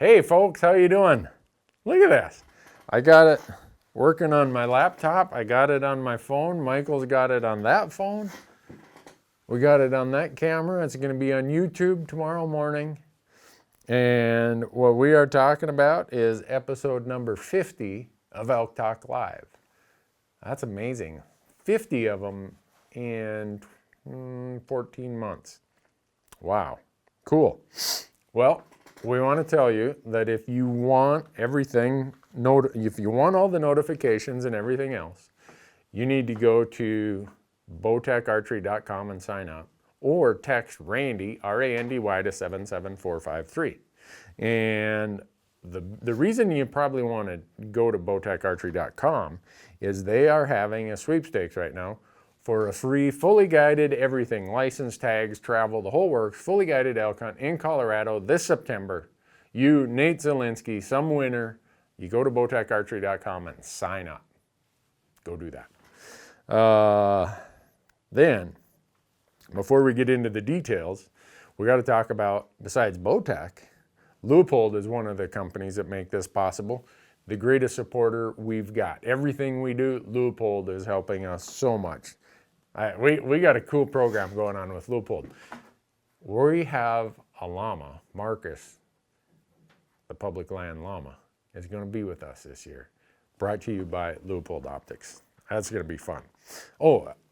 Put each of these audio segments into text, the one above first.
Hey folks, how you doing? Look at this. I got it working on my laptop. I got it on my phone. Michael's got it on that phone. We got it on that camera. It's going to be on YouTube tomorrow morning. And what we are talking about is episode number 50 of Elk Talk Live. That's amazing. 50 of them in 14 months. Wow. Cool. Well, we want to tell you that if you want everything, if you want all the notifications and everything else, you need to go to bowtecharchery.com and sign up, or text Randy, R-A-N-D-Y, to 77453. And the reason you probably want to go to bowtecharchery.com is they are having a sweepstakes right now for a free, fully guided everything, license, tags, travel, the whole works, fully guided elk hunt in Colorado this September. You, Nate Zielinski, some winner, you go to bowtecharchery.com and sign up. Go do that. Then, before we get into the details, we got to talk about, besides Bowtech, Leupold is one of the companies that make this possible. The greatest supporter we've got. Everything we do, Leupold is helping us so much. We got a cool program going on with Leupold. We have a llama, Marcus, the public land llama, is going to be with us this year. Brought to you by Leupold Optics. That's going to be fun.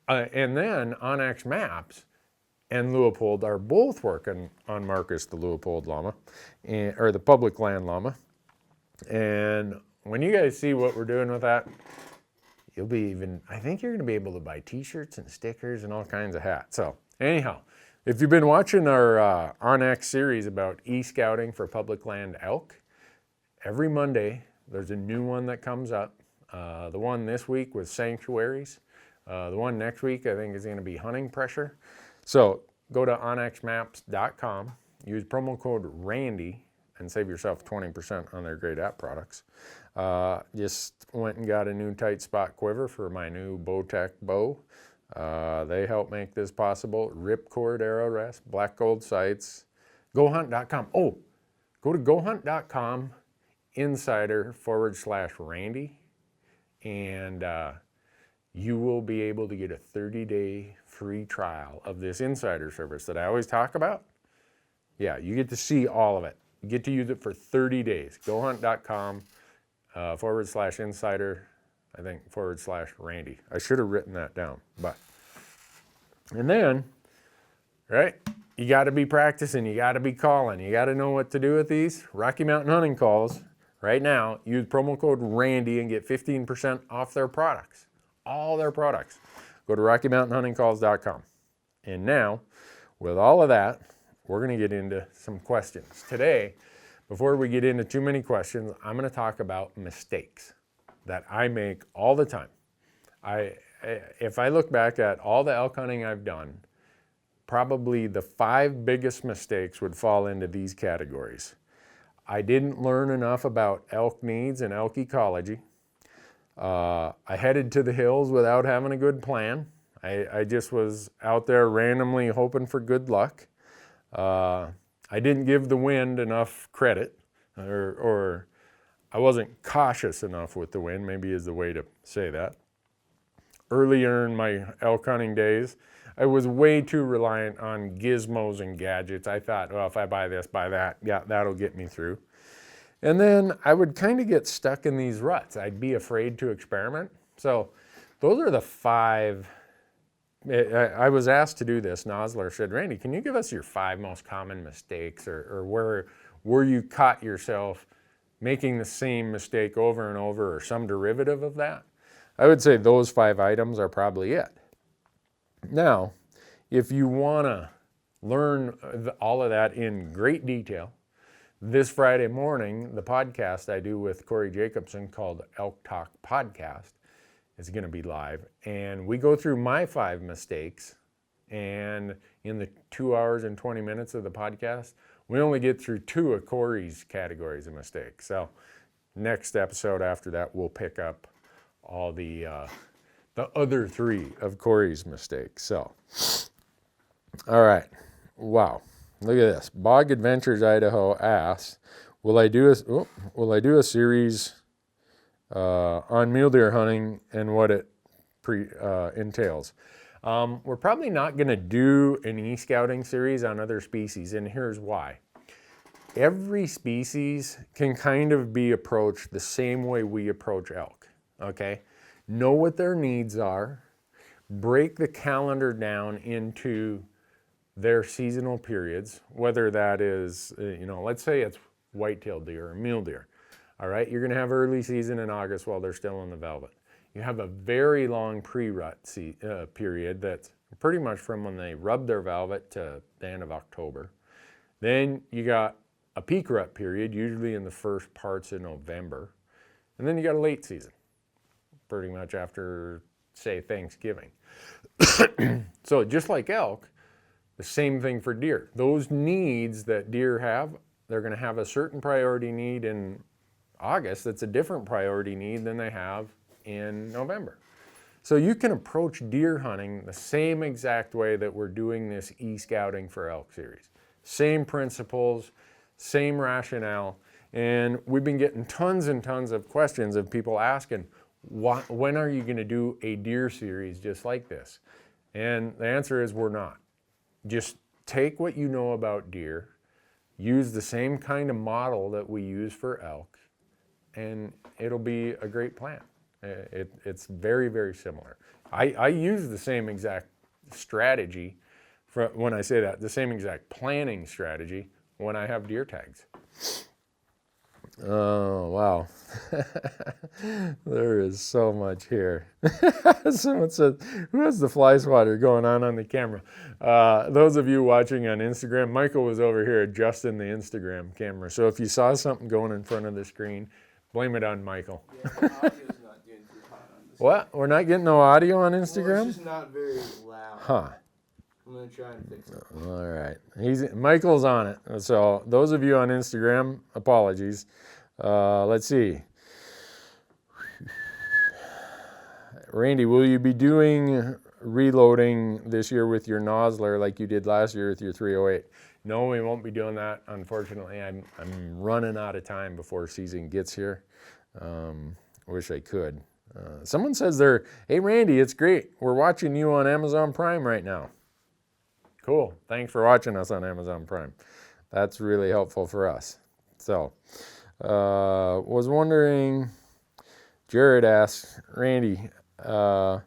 And then onXmaps and Leupold are both working on Marcus, the Leupold llama, or the public land llama. And when you guys see what we're doing with that, I think you're going to be able to buy t-shirts and stickers and all kinds of hats. So anyhow, if you've been watching our onX series about e-scouting for public land elk, every Monday there's a new one that comes up. The one this week was sanctuaries. The one next week I think is going to be hunting pressure. So go to onXmaps.com, use promo code RANDY, and save yourself 20% on their great app products. Just went and got a new Tightspot quiver for my new Bowtech bow. They help make this possible. Ripcord arrow rest, black gold sights. GoHunt.com. Go to GoHunt.com insider/Randy, and you will be able to get a 30-day free trial of this insider service that I always talk about. Yeah, you get to see all of it. You get to use it for 30 days. GoHunt.com /insider, I think /Randy. I should have written that down, and then, right, you got to be practicing, you got to be calling, you got to know what to do with these Rocky Mountain hunting calls. Right now, use promo code RANDY and get 15% off their products, all their products. Go to RockyMountainHuntingCalls.com. And now, with all of that, we're going to get into some questions. Today, before we get into too many questions, I'm going to talk about mistakes that I make all the time. If I look back at all the elk hunting I've done, probably the 5 biggest mistakes would fall into these categories. I didn't learn enough about elk needs and elk ecology. I headed to the hills without having a good plan. I just was out there randomly hoping for good luck. I didn't give the wind enough credit, or I wasn't cautious enough with the wind, maybe is the way to say that. Earlier in my elk hunting days, I was way too reliant on gizmos and gadgets. I thought, well, if I buy this, buy that, yeah, that'll get me through. And then I would kind of get stuck in these ruts. I'd be afraid to experiment. So those are the 5. I was asked to do this. Nosler said, Randy, can you give us your 5 most common mistakes, or where you caught yourself making the same mistake over and over, or some derivative of that? I would say those 5 items are probably it. Now, if you want to learn all of that in great detail, this Friday morning, the podcast I do with Corey Jacobson called Elk Talk Podcast is going to be live. And we go through my 5 mistakes. And in the 2 hours and 20 minutes of the podcast, we only get through 2 of Corey's categories of mistakes. So next episode after that, we'll pick up all the other 3 of Corey's mistakes. So, all right. Wow. Look at this. Bog Adventures Idaho asks, will I do a series on mule deer hunting and what it entails? We're probably not going to do an e-scouting series on other species, and here's why. Every species can kind of be approached the same way we approach elk, okay? Know what their needs are, break the calendar down into their seasonal periods, whether that is, let's say it's white-tailed deer or mule deer. All right, you're going to have early season in August while they're still in the velvet. You have a very long pre-rut period that's pretty much from when they rub their velvet to the end of October. Then you got a peak rut period, usually in the first parts of November. And then you got a late season, pretty much after, say, Thanksgiving. So just like elk, the same thing for deer. Those needs that deer have, they're going to have a certain priority need in August that's a different priority need than they have in November. So you can approach deer hunting the same exact way that we're doing this e-scouting for elk series. Same principles, same rationale, and we've been getting tons and tons of questions of people asking, when are you going to do a deer series just like this? And the answer is we're not. Just take what you know about deer, use the same kind of model that we use for elk, and it'll be a great plan. It's very, very similar. I use the same exact strategy, when I say that, the same exact planning strategy when I have deer tags. Oh, wow. There is so much here. Someone said, who has the fly swatter going on the camera? Those of you watching on Instagram, Michael was over here adjusting the Instagram camera. So if you saw something going in front of the screen, blame it on Michael. Yeah, the audio's not doing too hot on this. What? We're not getting no audio on Instagram? Well, it's just not very loud. Huh. I'm going to try and fix it. All right. Michael's on it. So those of you on Instagram, apologies. Let's see. Randy, will you be doing reloading this year with your Nosler like you did last year with your 308? No, we won't be doing that. Unfortunately, I'm running out of time before season gets here. Wish I could. Someone says hey Randy, it's great. We're watching you on Amazon Prime right now. Cool. Thanks for watching us on Amazon Prime. That's really helpful for us. So, was wondering, Jared asks, Randy, I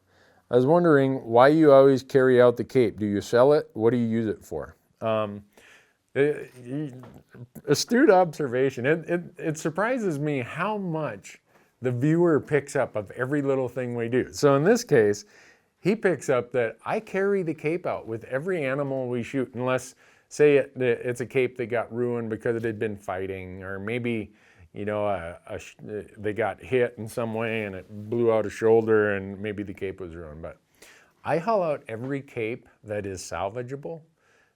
was wondering why you always carry out the cape. Do you sell it? What do you use it for? Astute observation. It surprises me how much the viewer picks up of every little thing we do. So in this case, he picks up that I carry the cape out with every animal we shoot, unless, say, it's a cape that got ruined because it had been fighting, or maybe, they got hit in some way and it blew out a shoulder and maybe the cape was ruined. But I haul out every cape that is salvageable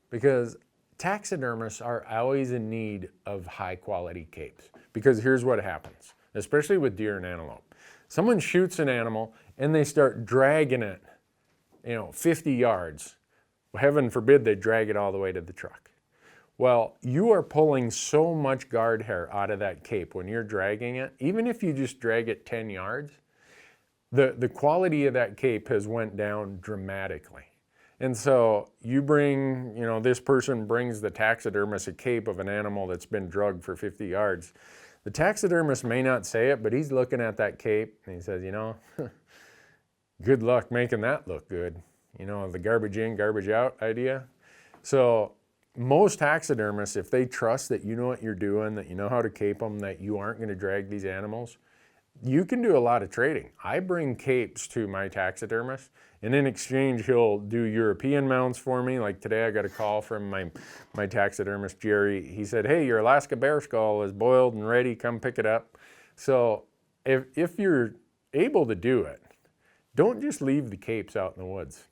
because taxidermists are always in need of high quality capes. Because here's what happens, especially with deer and antelope. Someone shoots an animal and they start dragging it 50 yards. Well, heaven forbid they drag it all the way to the truck. Well, you are pulling so much guard hair out of that cape when you're dragging it. Even if you just drag it 10 yards, the quality of that cape has went down dramatically. And so you bring, this person brings the taxidermist a cape of an animal that's been drugged for 50 yards. The taxidermist may not say it, but he's looking at that cape and he says, good luck making that look good. The garbage in, garbage out idea. So most taxidermists, if they trust that you know what you're doing, that you know how to cape them, that you aren't going to drag these animals, you can do a lot of trading. I bring capes to my taxidermist, and in exchange, he'll do European mounts for me. Like today, I got a call from my taxidermist, Jerry. He said, hey, your Alaska bear skull is boiled and ready. Come pick it up. So if you're able to do it, don't just leave the capes out in the woods.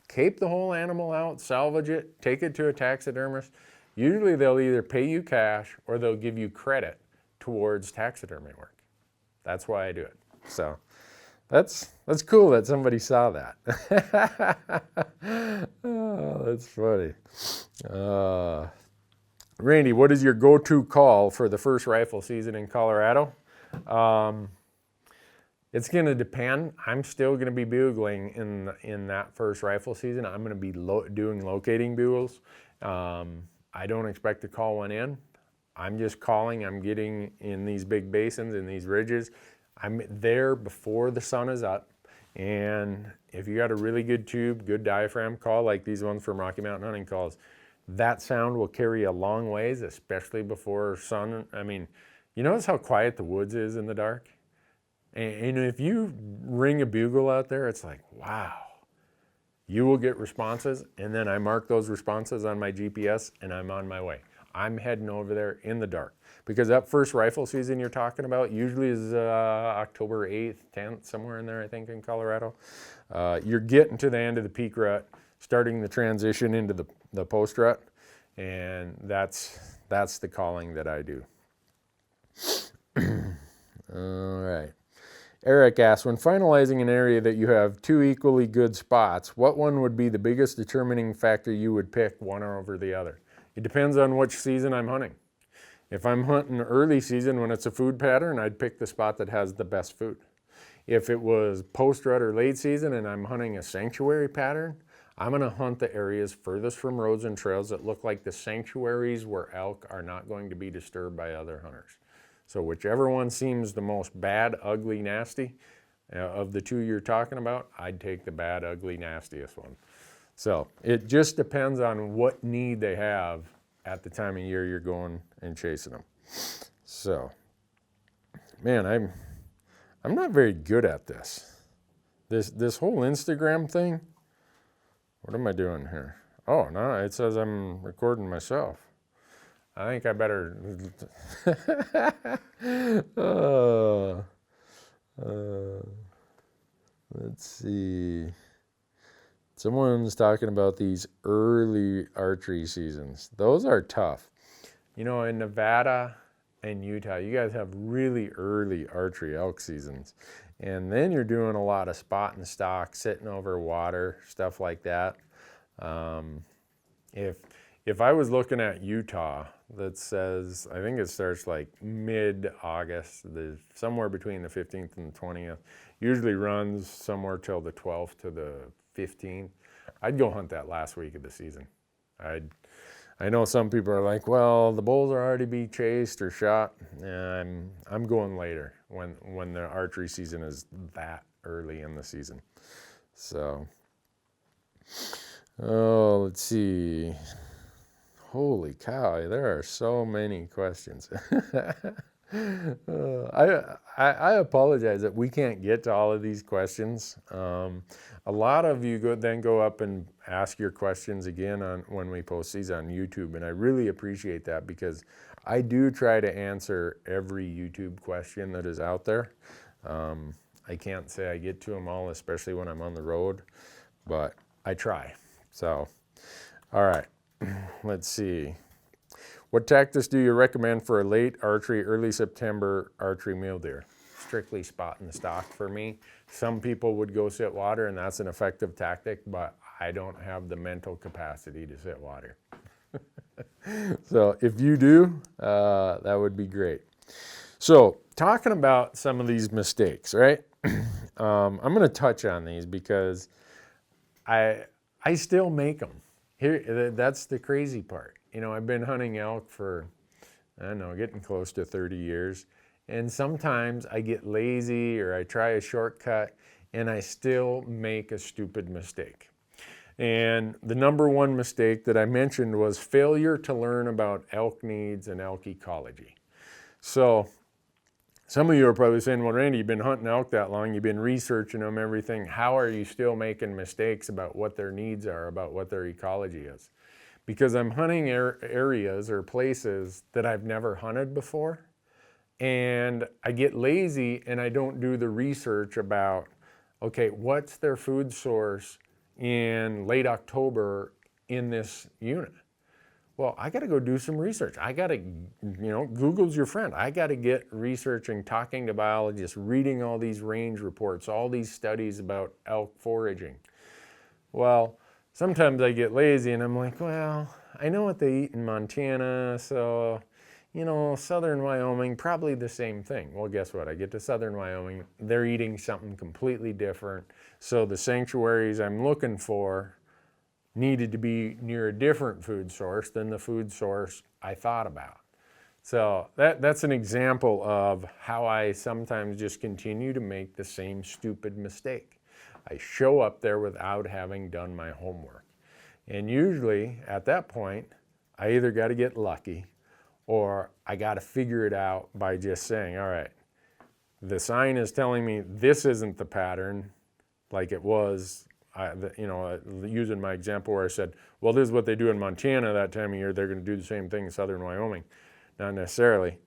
Cape the whole animal out, salvage it, take it to a taxidermist. Usually they'll either pay you cash or they'll give you credit towards taxidermy work. That's why I do it. So that's cool that somebody saw that. Oh, that's funny. Randy, what is your go-to call for the first rifle season in Colorado? It's going to depend. I'm still going to be bugling in that first rifle season. I'm going to be doing locating bugles. I don't expect to call one in. I'm just calling. I'm getting in these big basins, in these ridges. I'm there before the sun is up. And if you got a really good tube, good diaphragm call, like these ones from Rocky Mountain Hunting Calls, that sound will carry a long ways, especially before sun. I mean, you notice how quiet the woods is in the dark? And if you ring a bugle out there, it's like, wow. You will get responses, and then I mark those responses on my GPS, and I'm on my way. I'm heading over there in the dark. Because that first rifle season you're talking about usually is October 8th, 10th, somewhere in there, I think, in Colorado. You're getting to the end of the peak rut, starting the transition into the post rut, and that's the calling that I do. All right. Eric asks, when finalizing an area that you have two equally good spots, what one would be the biggest determining factor you would pick one over the other? It depends on which season I'm hunting. If I'm hunting early season when it's a food pattern, I'd pick the spot that has the best food. If it was post-rut or late season and I'm hunting a sanctuary pattern, I'm going to hunt the areas furthest from roads and trails that look like the sanctuaries where elk are not going to be disturbed by other hunters. So whichever one seems the most bad, ugly, nasty of the two you're talking about, I'd take the bad, ugly, nastiest one. So it just depends on what need they have at the time of year you're going and chasing them. So, man, I'm not very good at this. This whole Instagram thing, what am I doing here? Oh, no, it says I'm recording myself. I think I better. Let's see. Someone's talking about these early archery seasons. Those are tough. You know, in Nevada and Utah, you guys have really early archery elk seasons. And then you're doing a lot of spot and stock, sitting over water, stuff like that. If I was looking at Utah, that says, I think it starts like mid-August, somewhere between the 15th and the 20th, usually runs somewhere till the 12th to the 15th. I'd go hunt that last week of the season. I know some people are like, well, the bulls are already be chased or shot. And I'm going later when the archery season is that early in the season. So, let's see. Holy cow, there are so many questions. I apologize that we can't get to all of these questions. A lot of you then go up and ask your questions again when we post these on YouTube, and I really appreciate that because I do try to answer every YouTube question that is out there. I can't say I get to them all, especially when I'm on the road, but I try. So, all right. Let's see. What tactics do you recommend for a late archery, early September archery mule deer? Strictly spot and stock for me. Some people would go sit water, and that's an effective tactic, but I don't have the mental capacity to sit water. So if you do, that would be great. So talking about some of these mistakes, right? I'm going to touch on these because I still make them. Here, that's the crazy part. You know, I've been hunting elk for, I don't know, getting close to 30 years. And sometimes I get lazy or I try a shortcut and I still make a stupid mistake. And the number one mistake that I mentioned was failure to learn about elk needs and elk ecology. So some of you are probably saying, well, Randy, you've been hunting elk that long, you've been researching them, everything. How are you still making mistakes about what their needs are, about what their ecology is? Because I'm hunting areas or places that I've never hunted before, and I get lazy and I don't do the research about, okay, what's their food source in late October in this unit? Well, I got to go do some research. I got to, Google's your friend. I got to get researching, talking to biologists, reading all these range reports, all these studies about elk foraging. Well, sometimes I get lazy and I'm like, well, I know what they eat in Montana, so, you know, southern Wyoming, probably the same thing. Well, guess what? I get to southern Wyoming, they're eating something completely different. So the sanctuaries I'm looking for needed to be near a different food source than the food source I thought about. So that's an example of how I sometimes just continue to make the same stupid mistake. I show up there without having done my homework. And usually at that point, I either got to get lucky or I got to figure it out by just saying, all right, the sign is telling me this isn't the pattern like it was, using my example where I said, well, this is what they do in Montana that time of year. They're going to do the same thing in southern Wyoming. Not necessarily.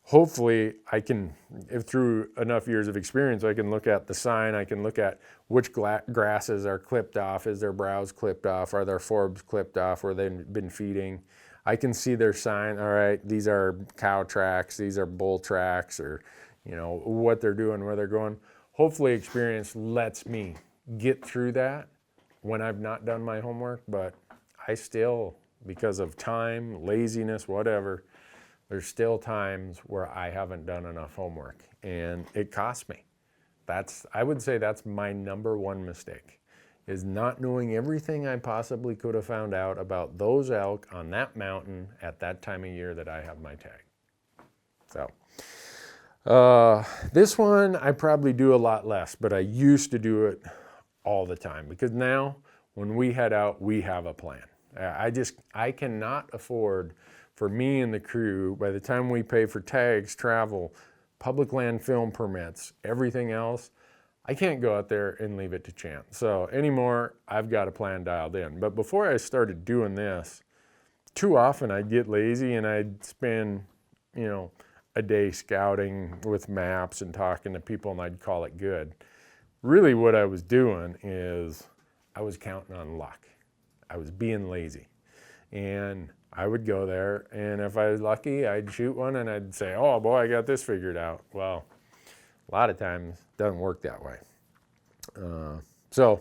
Hopefully, I can, if through enough years of experience, I can look at the sign, I can look at which grasses are clipped off, is their browse clipped off, are their forbs clipped off, where they've been feeding. I can see their sign, all right, these are cow tracks, these are bull tracks, or, you know, what they're doing, where they're going. Hopefully, experience lets me get through that when I've not done my homework, but I still, because of time, laziness, whatever, there's still times where I haven't done enough homework, and it costs me. I would say that's my number one mistake, is not knowing everything I possibly could have found out about those elk on that mountain at that time of year that I have my tag. So this one I probably do a lot less, but I used to do it all the time, because now when we head out, we have a plan. I cannot afford, for me and the crew, by the time we pay for tags, travel, public land film permits, everything else, I can't go out there and leave it to chance. So anymore, I've got a plan dialed in. But before I started doing this, too often I'd get lazy and I'd spend, a day scouting with maps and talking to people, and I'd call it good. Really what I was doing is I was counting on luck. I was being lazy. And I would go there, and if I was lucky, I'd shoot one and I'd say, oh boy, I got this figured out. Well, a lot of times it doesn't work that way. So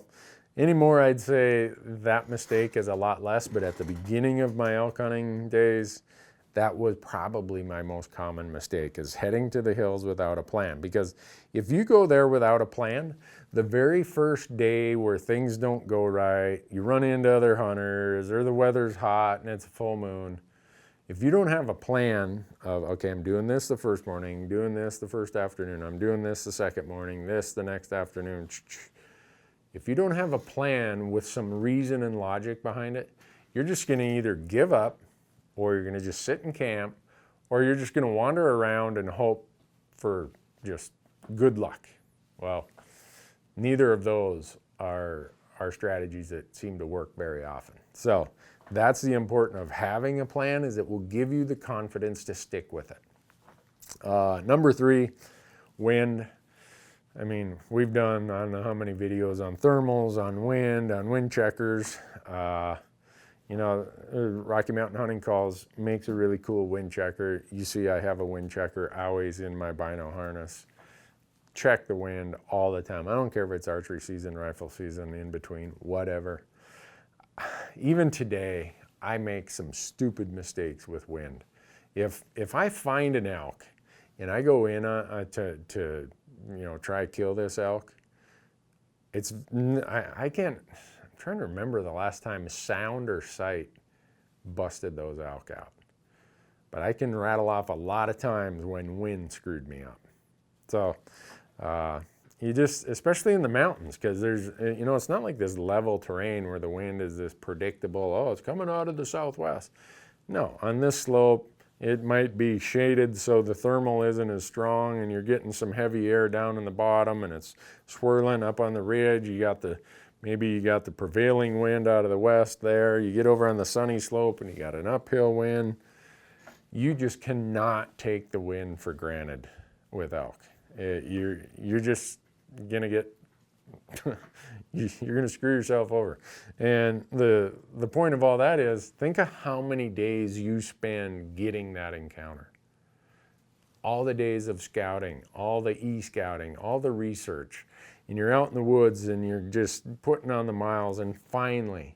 anymore, I'd say that mistake is a lot less, but at the beginning of my elk hunting days, that was probably my most common mistake, is heading to the hills without a plan. Because if you go there without a plan, the very first day where things don't go right, you run into other hunters, or the weather's hot and it's a full moon. If you don't have a plan of, okay, I'm doing this the first morning, doing this the first afternoon, I'm doing this the second morning, this the next afternoon. If you don't have a plan with some reason and logic behind it, you're just going to either give up, or you're going to just sit in camp, or you're just going to wander around and hope for just good luck. Well, neither of those are strategies that seem to work very often. So that's the importance of having a plan, is it will give you the confidence to stick with it. Number 3, wind. I mean, we've done, I don't know how many videos on thermals, on wind checkers. Rocky Mountain Hunting Calls makes a really cool wind checker. You see I have a wind checker always in my bino harness. Check the wind all the time. I don't care if it's archery season, rifle season, in between, whatever. Even today, I make some stupid mistakes with wind. If I find an elk and I go in to try to kill this elk, I can't. I'm trying to remember the last time sound or sight busted those elk out. But I can rattle off a lot of times when wind screwed me up. So you just, especially in the mountains, because there's, it's not like this level terrain where the wind is this predictable, oh, it's coming out of the southwest. No, on this slope, it might be shaded so the thermal isn't as strong, and you're getting some heavy air down in the bottom, and it's swirling up on the ridge. Maybe you got the prevailing wind out of the west there. You get over on the sunny slope and you got an uphill wind. You just cannot take the wind for granted with elk. You're just gonna get, you're gonna screw yourself over. And the point of all that is, think of how many days you spend getting that encounter. All the days of scouting, all the e-scouting, all the research. And you're out in the woods and you're just putting on the miles, and finally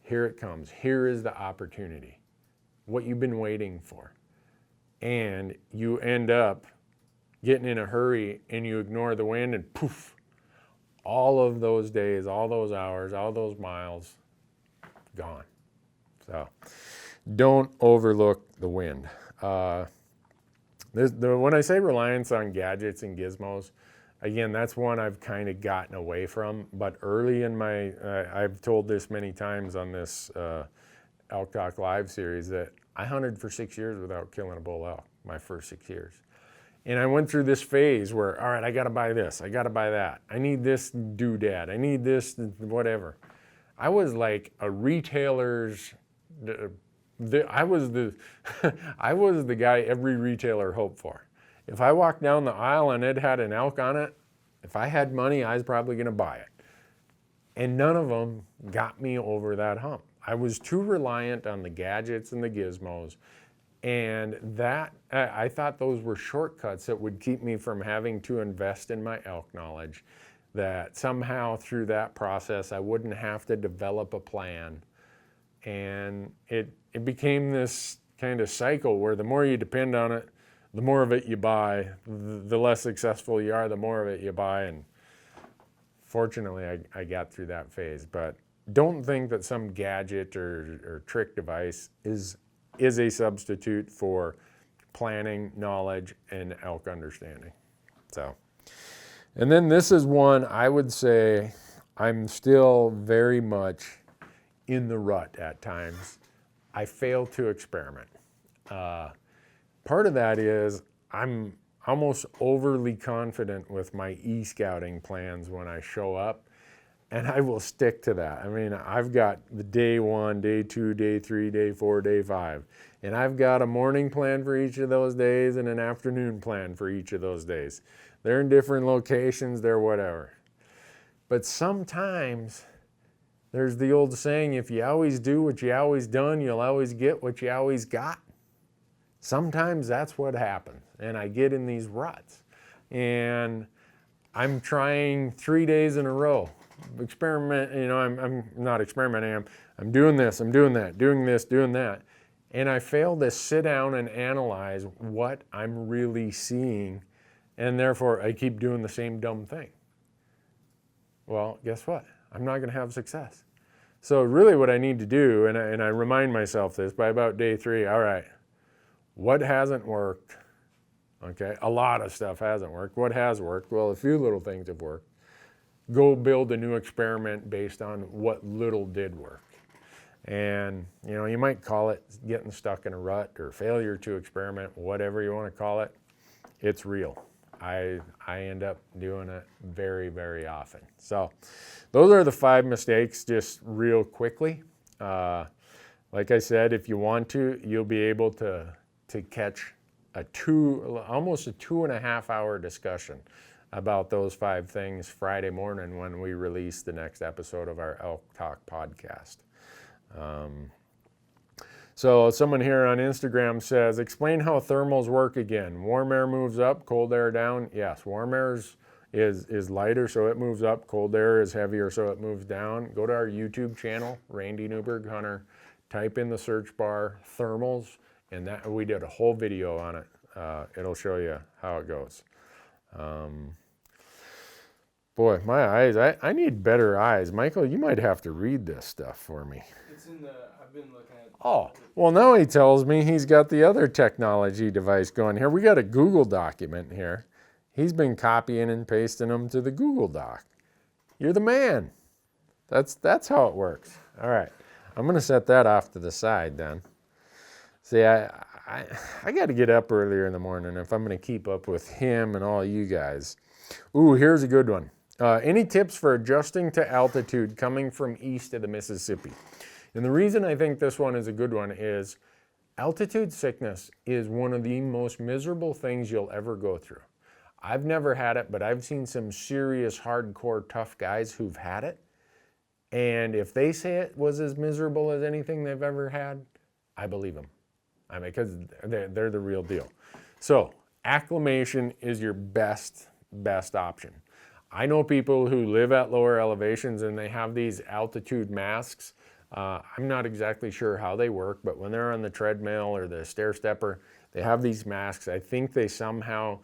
here it comes. Here is the opportunity, what you've been waiting for. And you end up getting in a hurry and you ignore the wind and poof, all of those days, all those hours, all those miles, gone. So don't overlook the wind. When I say reliance on gadgets and gizmos, again, that's one I've kind of gotten away from. But early in my, I've told this many times on this Elk Talk Live series that I hunted for 6 years without killing a bull elk, my first 6 years. And I went through this phase where, all right, I got to buy this, I got to buy that. I need this doodad, I need this whatever. I was like a retailer's, I was the guy every retailer hoped for. If I walked down the aisle and it had an elk on it, if I had money, I was probably going to buy it. And none of them got me over that hump. I was too reliant on the gadgets and the gizmos. And that, I thought those were shortcuts that would keep me from having to invest in my elk knowledge, that somehow through that process I wouldn't have to develop a plan. And it became this kind of cycle where the more you depend on it, the more of it you buy, the less successful you are, the more of it you buy. And fortunately, I got through that phase. But don't think that some gadget or trick device is a substitute for planning, knowledge, and elk understanding. So, and then this is one I would say I'm still very much in the rut at times. I fail to experiment. Part of that is I'm almost overly confident with my e-scouting plans when I show up, and I will stick to that. I mean, I've got the day 1, day 2, day 3, day 4, day 5, and I've got a morning plan for each of those days and an afternoon plan for each of those days. They're in different locations, they're whatever. But sometimes there's the old saying, if you always do what you always done, you'll always get what you always got. Sometimes that's what happens, and I get in these ruts. And I'm trying 3 days in a row. I'm not experimenting, I'm doing this, I'm doing that, doing this, doing that. And I fail to sit down and analyze what I'm really seeing, and therefore I keep doing the same dumb thing. Well, guess what? I'm not gonna have success. So really what I need to do, and I remind myself this by about day 3, all right, what hasn't worked? Okay, a lot of stuff hasn't worked. What has worked? Well, a few little things have worked. Go build a new experiment based on what little did work. And you might call it getting stuck in a rut or failure to experiment, whatever you want to call it. It's real. I end up doing it very, very often. So those are the 5 mistakes, just real quickly. Like I said, if you want to, you'll be able to catch almost a 2.5 hour discussion about those 5 things Friday morning when we release the next episode of our Elk Talk podcast. So someone here on Instagram says, explain how thermals work again. Warm air moves up, cold air down. Yes, warm air is lighter, so it moves up. Cold air is heavier, so it moves down. Go to our YouTube channel, Randy Newberg Hunter. Type in the search bar, thermals, and that we did a whole video on it. It'll show you how it goes. Boy, my eyes, I need better eyes. Michael, you might have to read this stuff for me. It's in I've been looking at. Oh, well now he tells me he's got the other technology device going here. We got a Google document here. He's been copying and pasting them to the Google Doc. You're the man. That's how it works. All right, I'm gonna set that off to the side then. See, I got to get up earlier in the morning if I'm gonna keep up with him and all you guys. Ooh, here's a good one. Any tips for adjusting to altitude coming from east of the Mississippi? And the reason I think this one is a good one is altitude sickness is one of the most miserable things you'll ever go through. I've never had it, but I've seen some serious, hardcore, tough guys who've had it. And if they say it was as miserable as anything they've ever had, I believe them. I mean, because they're the real deal. So acclimation is your best option. I know people who live at lower elevations and they have these altitude masks. I'm not exactly sure how they work, but when they're on the treadmill or the stair stepper, they have these masks. I think they somehow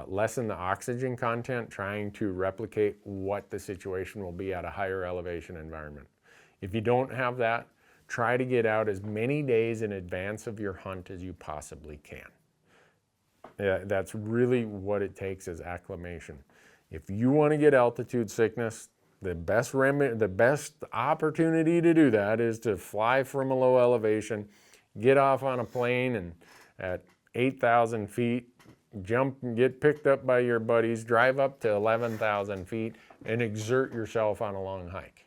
lessen the oxygen content, trying to replicate what the situation will be at a higher elevation environment. If you don't have that, try to get out as many days in advance of your hunt as you possibly can. Yeah, that's really what it takes, is acclimation. If you want to get altitude sickness, the best opportunity to do that is to fly from a low elevation, get off on a plane, and at 8,000 feet, jump and get picked up by your buddies, drive up to 11,000 feet, and exert yourself on a long hike.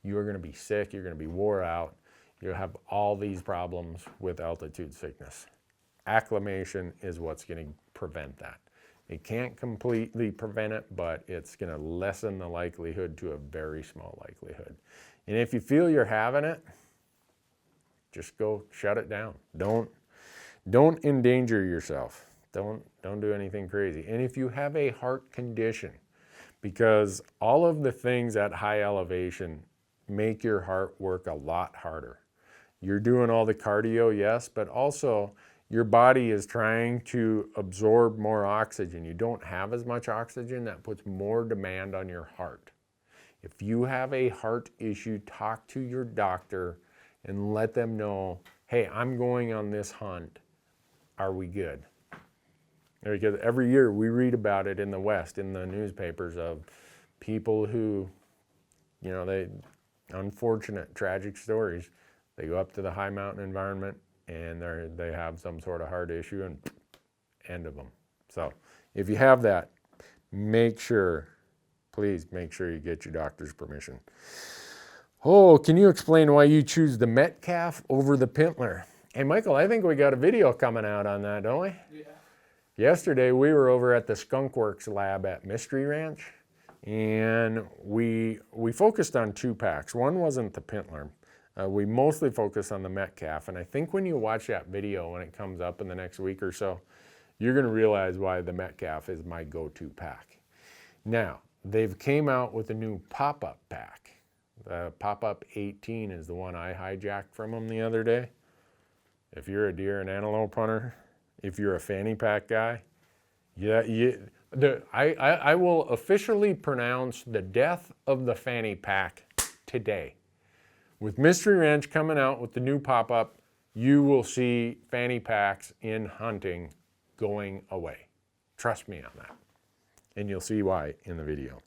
You are going to be sick, you're going to be wore out, you'll have all these problems with altitude sickness. Acclimation is what's going to prevent that. It can't completely prevent it, but it's going to lessen the likelihood to a very small likelihood. And if you feel you're having it, just go shut it down. Don't endanger yourself. Don't do anything crazy. And if you have a heart condition, because all of the things at high elevation make your heart work a lot harder. You're doing all the cardio, yes, but also your body is trying to absorb more oxygen. You don't have as much oxygen. That puts more demand on your heart. If you have a heart issue, talk to your doctor and let them know, hey, I'm going on this hunt. Are we good? Because every year we read about it in the West, in the newspapers, of people who, they unfortunate, tragic stories. They go up to the high mountain environment and they have some sort of heart issue, and end of them. So if you have that, please make sure you get your doctor's permission. Oh, can you explain why you choose the Metcalf over the Pintler? Hey, Michael, I think we got a video coming out on that, don't we? Yeah. Yesterday, we were over at the Skunk Works lab at Mystery Ranch, and we focused on 2 packs. One wasn't the Pintler. We mostly focused on the Metcalf, and I think when you watch that video, when it comes up in the next week or so, you're going to realize why the Metcalf is my go-to pack. Now, they've came out with a new pop-up pack. The pop-up 18 is the one I hijacked from them the other day. If you're a deer and antelope hunter, if you're a fanny pack guy, I will officially pronounce the death of the fanny pack today. With Mystery Ranch coming out with the new pop-up, you will see fanny packs in hunting going away. Trust me on that. And you'll see why in the video.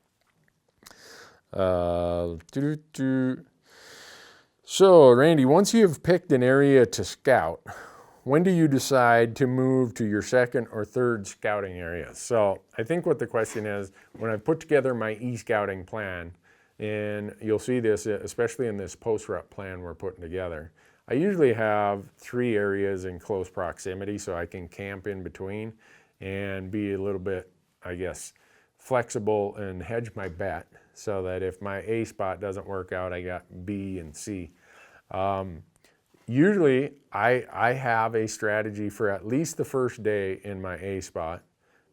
So, Randy, once you've picked an area to scout, when do you decide to move to your second or third scouting area? So I think what the question is, when I put together my e-scouting plan, and you'll see this, especially in this post-rut plan we're putting together, I usually have 3 areas in close proximity so I can camp in between and be a little bit, I guess, flexible and hedge my bet so that if my A spot doesn't work out, I got B and C. Usually, I have a strategy for at least the first day in my A spot,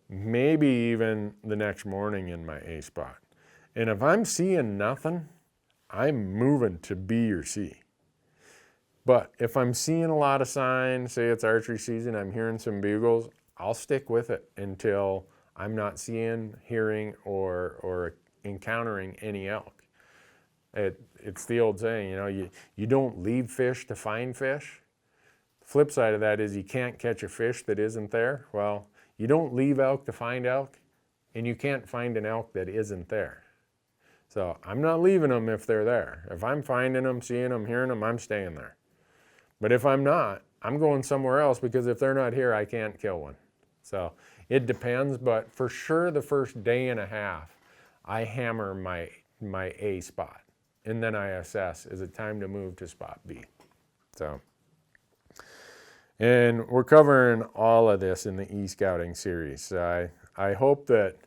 maybe even the next morning in my A spot. And if I'm seeing nothing, I'm moving to B or C. But if I'm seeing a lot of signs, say it's archery season, I'm hearing some bugles, I'll stick with it until I'm not seeing, hearing, or encountering any elk. It's the old saying, you don't leave fish to find fish. The flip side of that is you can't catch a fish that isn't there. Well, you don't leave elk to find elk, and you can't find an elk that isn't there. So I'm not leaving them if they're there. If I'm finding them, seeing them, hearing them, I'm staying there. But if I'm not, I'm going somewhere else, because if they're not here, I can't kill one. So it depends, but for sure the first day and a half, I hammer my A spot. And then I assess, is it time to move to spot B? So, and we're covering all of this in the e-scouting series. So I hope that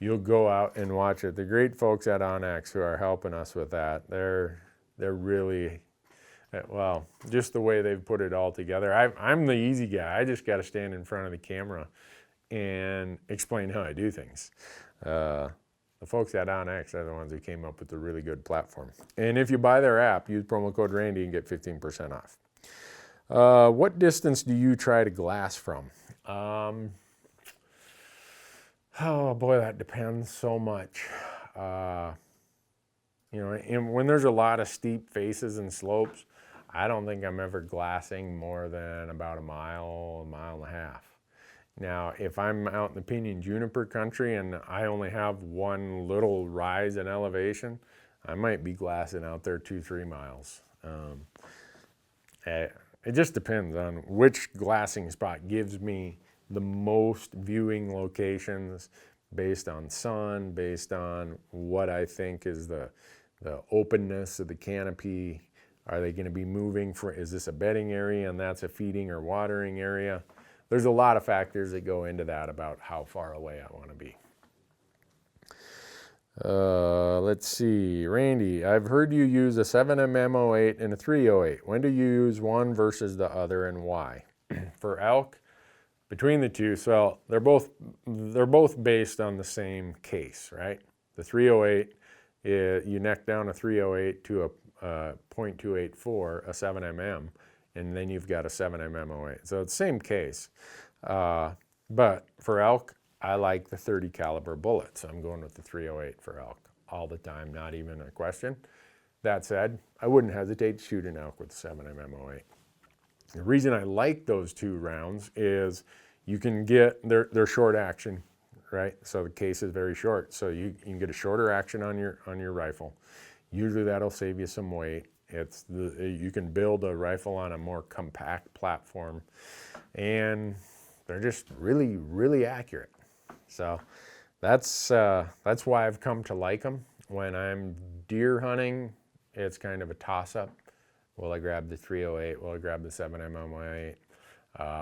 you'll go out and watch it. The great folks at onX who are helping us with that, they're really, well, just the way they've put it all together. I'm the easy guy. I just got to stand in front of the camera and explain how I do things. The folks at onX are the ones who came up with the really good platform. And if you buy their app, use promo code Randy and get 15% off. What distance do you try to glass from? Oh boy, that depends so much. You know, and when there's a lot of steep faces and slopes, I don't think I'm ever glassing more than about a mile and a half. Now, if I'm out in the pinyon juniper country and I only have one little rise in elevation, I might be glassing out there 2-3 miles. It just depends on which glassing spot gives me the most viewing locations based on sun, based on what I think is the openness of the canopy. Are they going to be moving is this a bedding area and that's a feeding or watering area? There's a lot of factors that go into that about how far away I want to be. Let's see, Randy, I've heard you use a 7mm 08 and a 308. When do you use one versus the other and why? For elk, between the two, so they're both based on the same case, right? The 308, you neck down a 308 to a .284, a 7mm, and then you've got a 7mm 08. So it's the same case. But for elk, I like the 30 caliber bullets. I'm going with the 308 for elk all the time, not even a question. That said, I wouldn't hesitate to shoot an elk with the 7mm 08. The reason I like those two rounds is you can get, they're short action, right? So the case is very short. So you can get a shorter action on your rifle. Usually that'll save you some weight. You can build a rifle on a more compact platform, and they're just really, really accurate. So that's why I've come to like them. When I'm deer hunting, it's kind of a toss-up. Will I grab the 308? Will I grab the 7mm 08?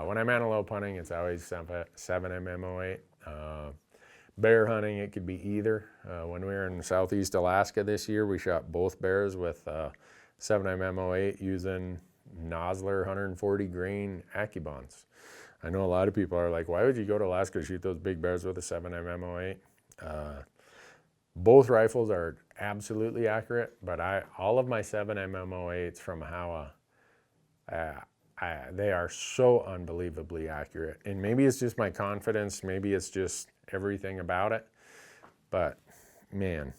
When I'm antelope hunting, it's always 7mm 08. Bear hunting, it could be either. When we were in southeast Alaska this year, we shot both bears with 7mm 08 using Nosler 140 grain Accubons. I know a lot of people are like, why would you go to Alaska to shoot those big bears with a 7mm 08? Both rifles are absolutely accurate, but all of my 7mm 08s from Howa, they are so unbelievably accurate. And maybe it's just my confidence, maybe it's just everything about it, but man,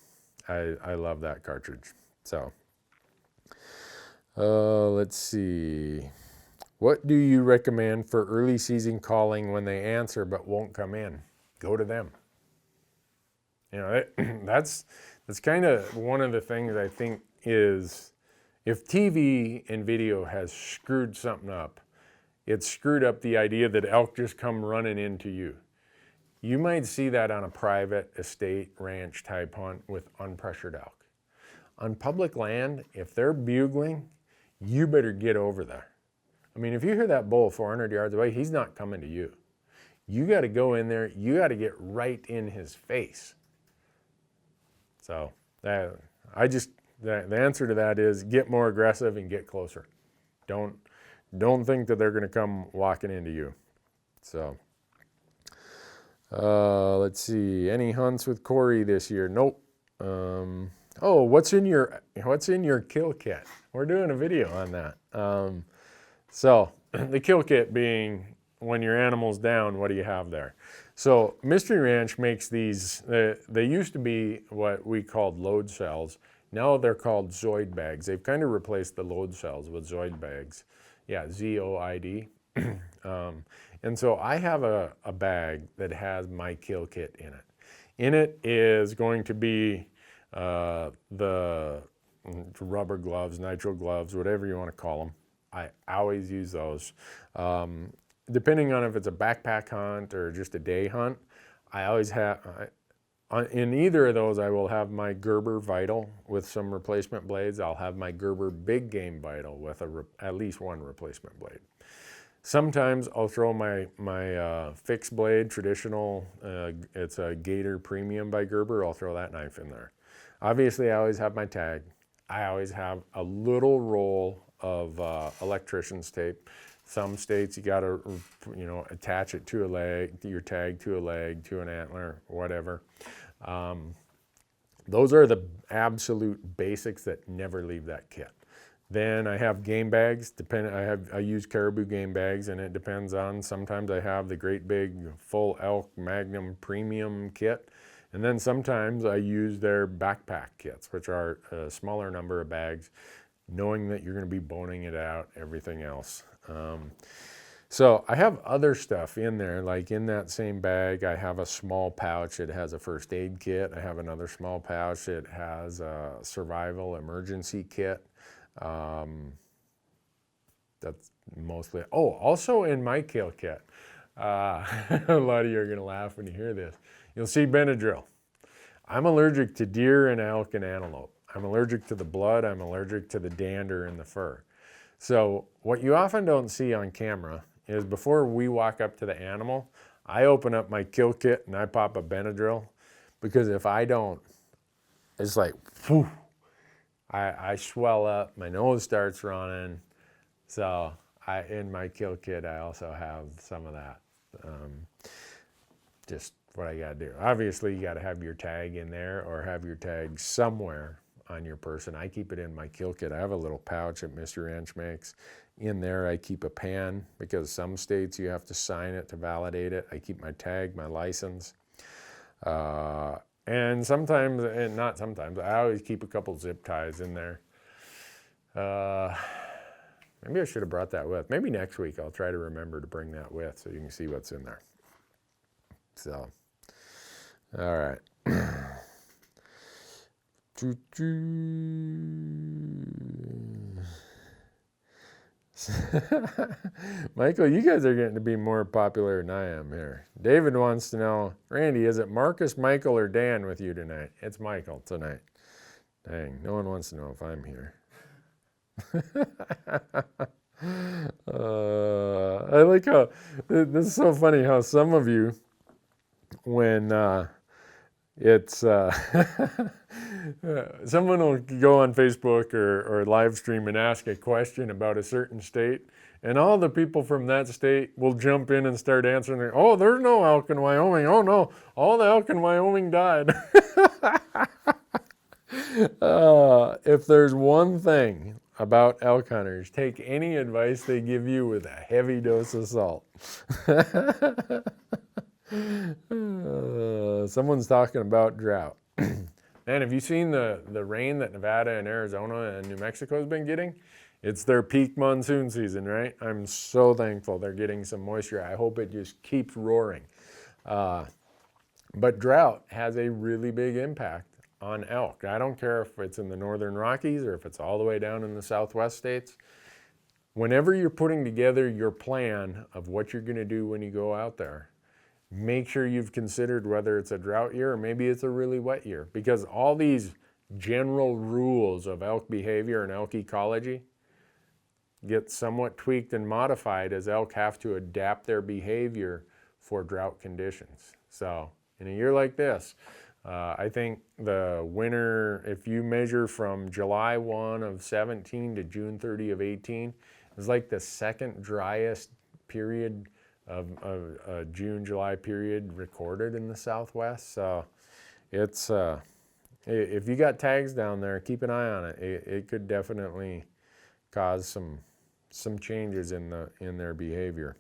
I love that cartridge. So let's see, what do you recommend for early season calling when they answer but won't come in? Go to them. You know, that's kind of one of the things I think is, if TV and video has screwed something up, it's screwed up the idea that elk just come running into you. You might see that on a private estate ranch type hunt with unpressured elk. On public land, if they're bugling, you better get over there. I mean, if you hear that bull 400 yards away, he's not coming to you. You got to go in there, you got to get right in his face. So the answer to that is get more aggressive and get closer. Don't think that they're going to come walking into you. So let's see, any hunts with Corey this year? Nope. Oh, what's in your kill kit? We're doing a video on that. So the kill kit being, when your animal's down, what do you have there? So Mystery Ranch makes these, they used to be what we called load cells. Now they're called Zoid bags. They've kind of replaced the load cells with Zoid bags. Yeah, Z-O-I-D. And so I have a bag that has my kill kit in it. In it is going to be the rubber gloves, nitrile gloves, whatever you want to call them. I always use those. Depending on if it's a backpack hunt or just a day hunt, I always have, in either of those, I will have my Gerber Vital with some replacement blades. I'll have my Gerber Big Game Vital with at least one replacement blade. Sometimes I'll throw my fixed blade, traditional, it's a Gator Premium by Gerber, I'll throw that knife in there. Obviously, I always have my tag. I always have a little roll of electrician's tape. Some states you gotta, attach it to a leg, your tag to a leg, to an antler, whatever. Those are the absolute basics that never leave that kit. Then I have game bags. I use Caribou game bags, and it depends on. Sometimes I have the great big full Elk Magnum Premium kit, and then sometimes I use their backpack kits, which are a smaller number of bags, knowing that you're going to be boning it out, everything else. So I have other stuff in there, like in that same bag, I have a small pouch. It has a first aid kit. I have another small pouch. It has a survival emergency kit. That's mostly, also in my kill kit, a lot of you are going to laugh when you hear this. You'll see Benadryl. I'm allergic to deer and elk and antelope. I'm allergic to the blood. I'm allergic to the dander and the fur. So what you often don't see on camera is before we walk up to the animal, I open up my kill kit and I pop a Benadryl, because if I don't, it's like, whew, I swell up, my nose starts running. So in my kill kit, I also have some of that. Just what I gotta do. Obviously, you gotta have your tag in there or have your tag somewhere on your person. I keep it in my kill kit. I have a little pouch that Mr. Ranch makes. In there, I keep a pen, because some states you have to sign it to validate it. I keep my tag, my license. And sometimes, and not sometimes, I always keep a couple zip ties in there. Maybe I should have brought that with. Maybe next week I'll try to remember to bring that with so you can see what's in there. So, all right. Michael, you guys are getting to be more popular than I am here. David wants to know, Randy, is it Marcus, Michael, or Dan with you tonight? It's Michael tonight. Dang, no one wants to know if I'm here. I like how, this is so funny how some of you, when it's someone will go on Facebook or live stream and ask a question about a certain state, and all the people from that state will jump in and start answering. Oh, there's no elk in Wyoming. Oh no, all the elk in Wyoming died. If there's one thing about elk hunters, take any advice they give you with a heavy dose of salt. Someone's talking about drought. And have you seen the rain that Nevada and Arizona and New Mexico has been getting? It's their peak monsoon season, right? I'm so thankful they're getting some moisture. I hope it just keeps roaring. But drought has a really big impact on elk. I don't care if it's in the northern Rockies or if it's all the way down in the southwest states. Whenever you're putting together your plan of what you're going to do when you go out there, make sure you've considered whether it's a drought year or maybe it's a really wet year, because all these general rules of elk behavior and elk ecology get somewhat tweaked and modified as elk have to adapt their behavior for drought conditions. So in a year like this, I think the winter, if you measure from July 1 of 17 to June 30 of 18, is like the second driest period of June, July period recorded in the Southwest. So it's, if you got tags down there, keep an eye on it. It could definitely cause some changes in their behavior.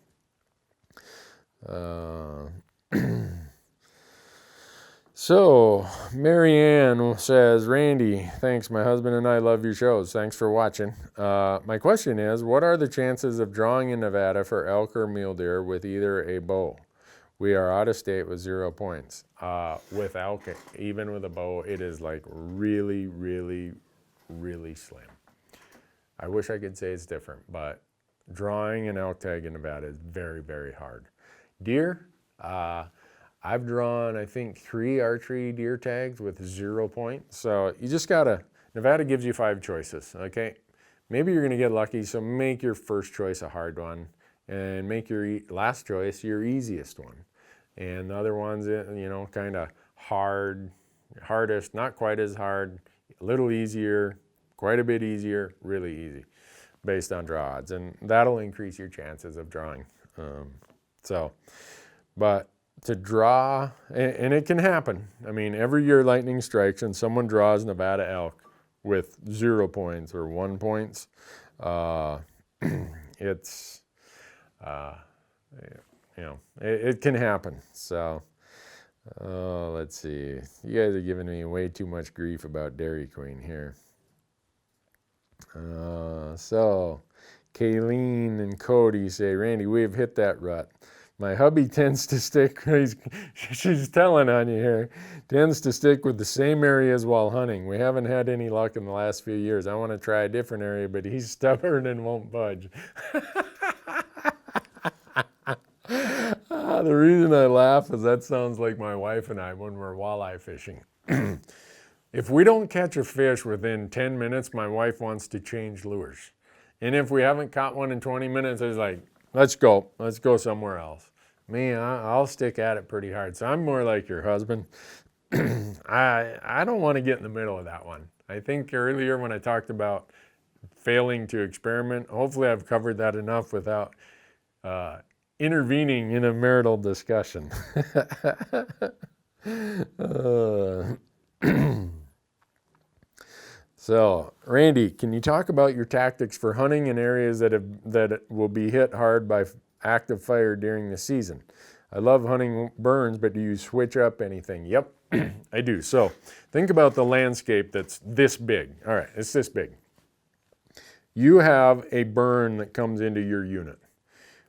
So, Marianne says, Randy, thanks. My husband and I love your shows. Thanks for watching. My question is, what are the chances of drawing in Nevada for elk or mule deer with either a bow? We are out of state with 0 points. With elk, even with a bow, it is like really, really, really slim. I wish I could say it's different, but drawing an elk tag in Nevada is very, very hard. Deer, I've drawn, I think, 3 archery deer tags with 0 points. So you just gotta, Nevada gives you 5 choices, okay? Maybe you're gonna get lucky, so make your first choice a hard one and make your last choice your easiest one. And the other ones, you know, kind of hardest, not quite as hard, a little easier, quite a bit easier, really easy, based on draw odds. And that'll increase your chances of drawing. But to draw, and it can happen. I mean, every year lightning strikes and someone draws Nevada elk with 0 points or 1 points. It's, it can happen. So, let's see. You guys are giving me way too much grief about Dairy Queen here. So, Kayleen and Cody say, Randy, we've hit that rut. My hubby tends to stick, she's telling on you here, tends to stick with the same areas while hunting. We haven't had any luck in the last few years. I want to try a different area, but he's stubborn and won't budge. The reason I laugh is that sounds like my wife and I when we're walleye fishing. If we don't catch a fish within 10 minutes, my wife wants to change lures. And if we haven't caught one in 20 minutes, it's like, let's go somewhere else. Me, I'll stick at it pretty hard. So I'm more like your husband. I don't want to get in the middle of that one. I think earlier when I talked about failing to experiment, hopefully I've covered that enough without intervening in a marital discussion. So, Randy, can you talk about your tactics for hunting in areas that will be hit hard by active fire during the season? I love hunting burns, but do you switch up anything? Yep, I do. So, think about the landscape that's this big. All right, it's this big. You have a burn that comes into your unit.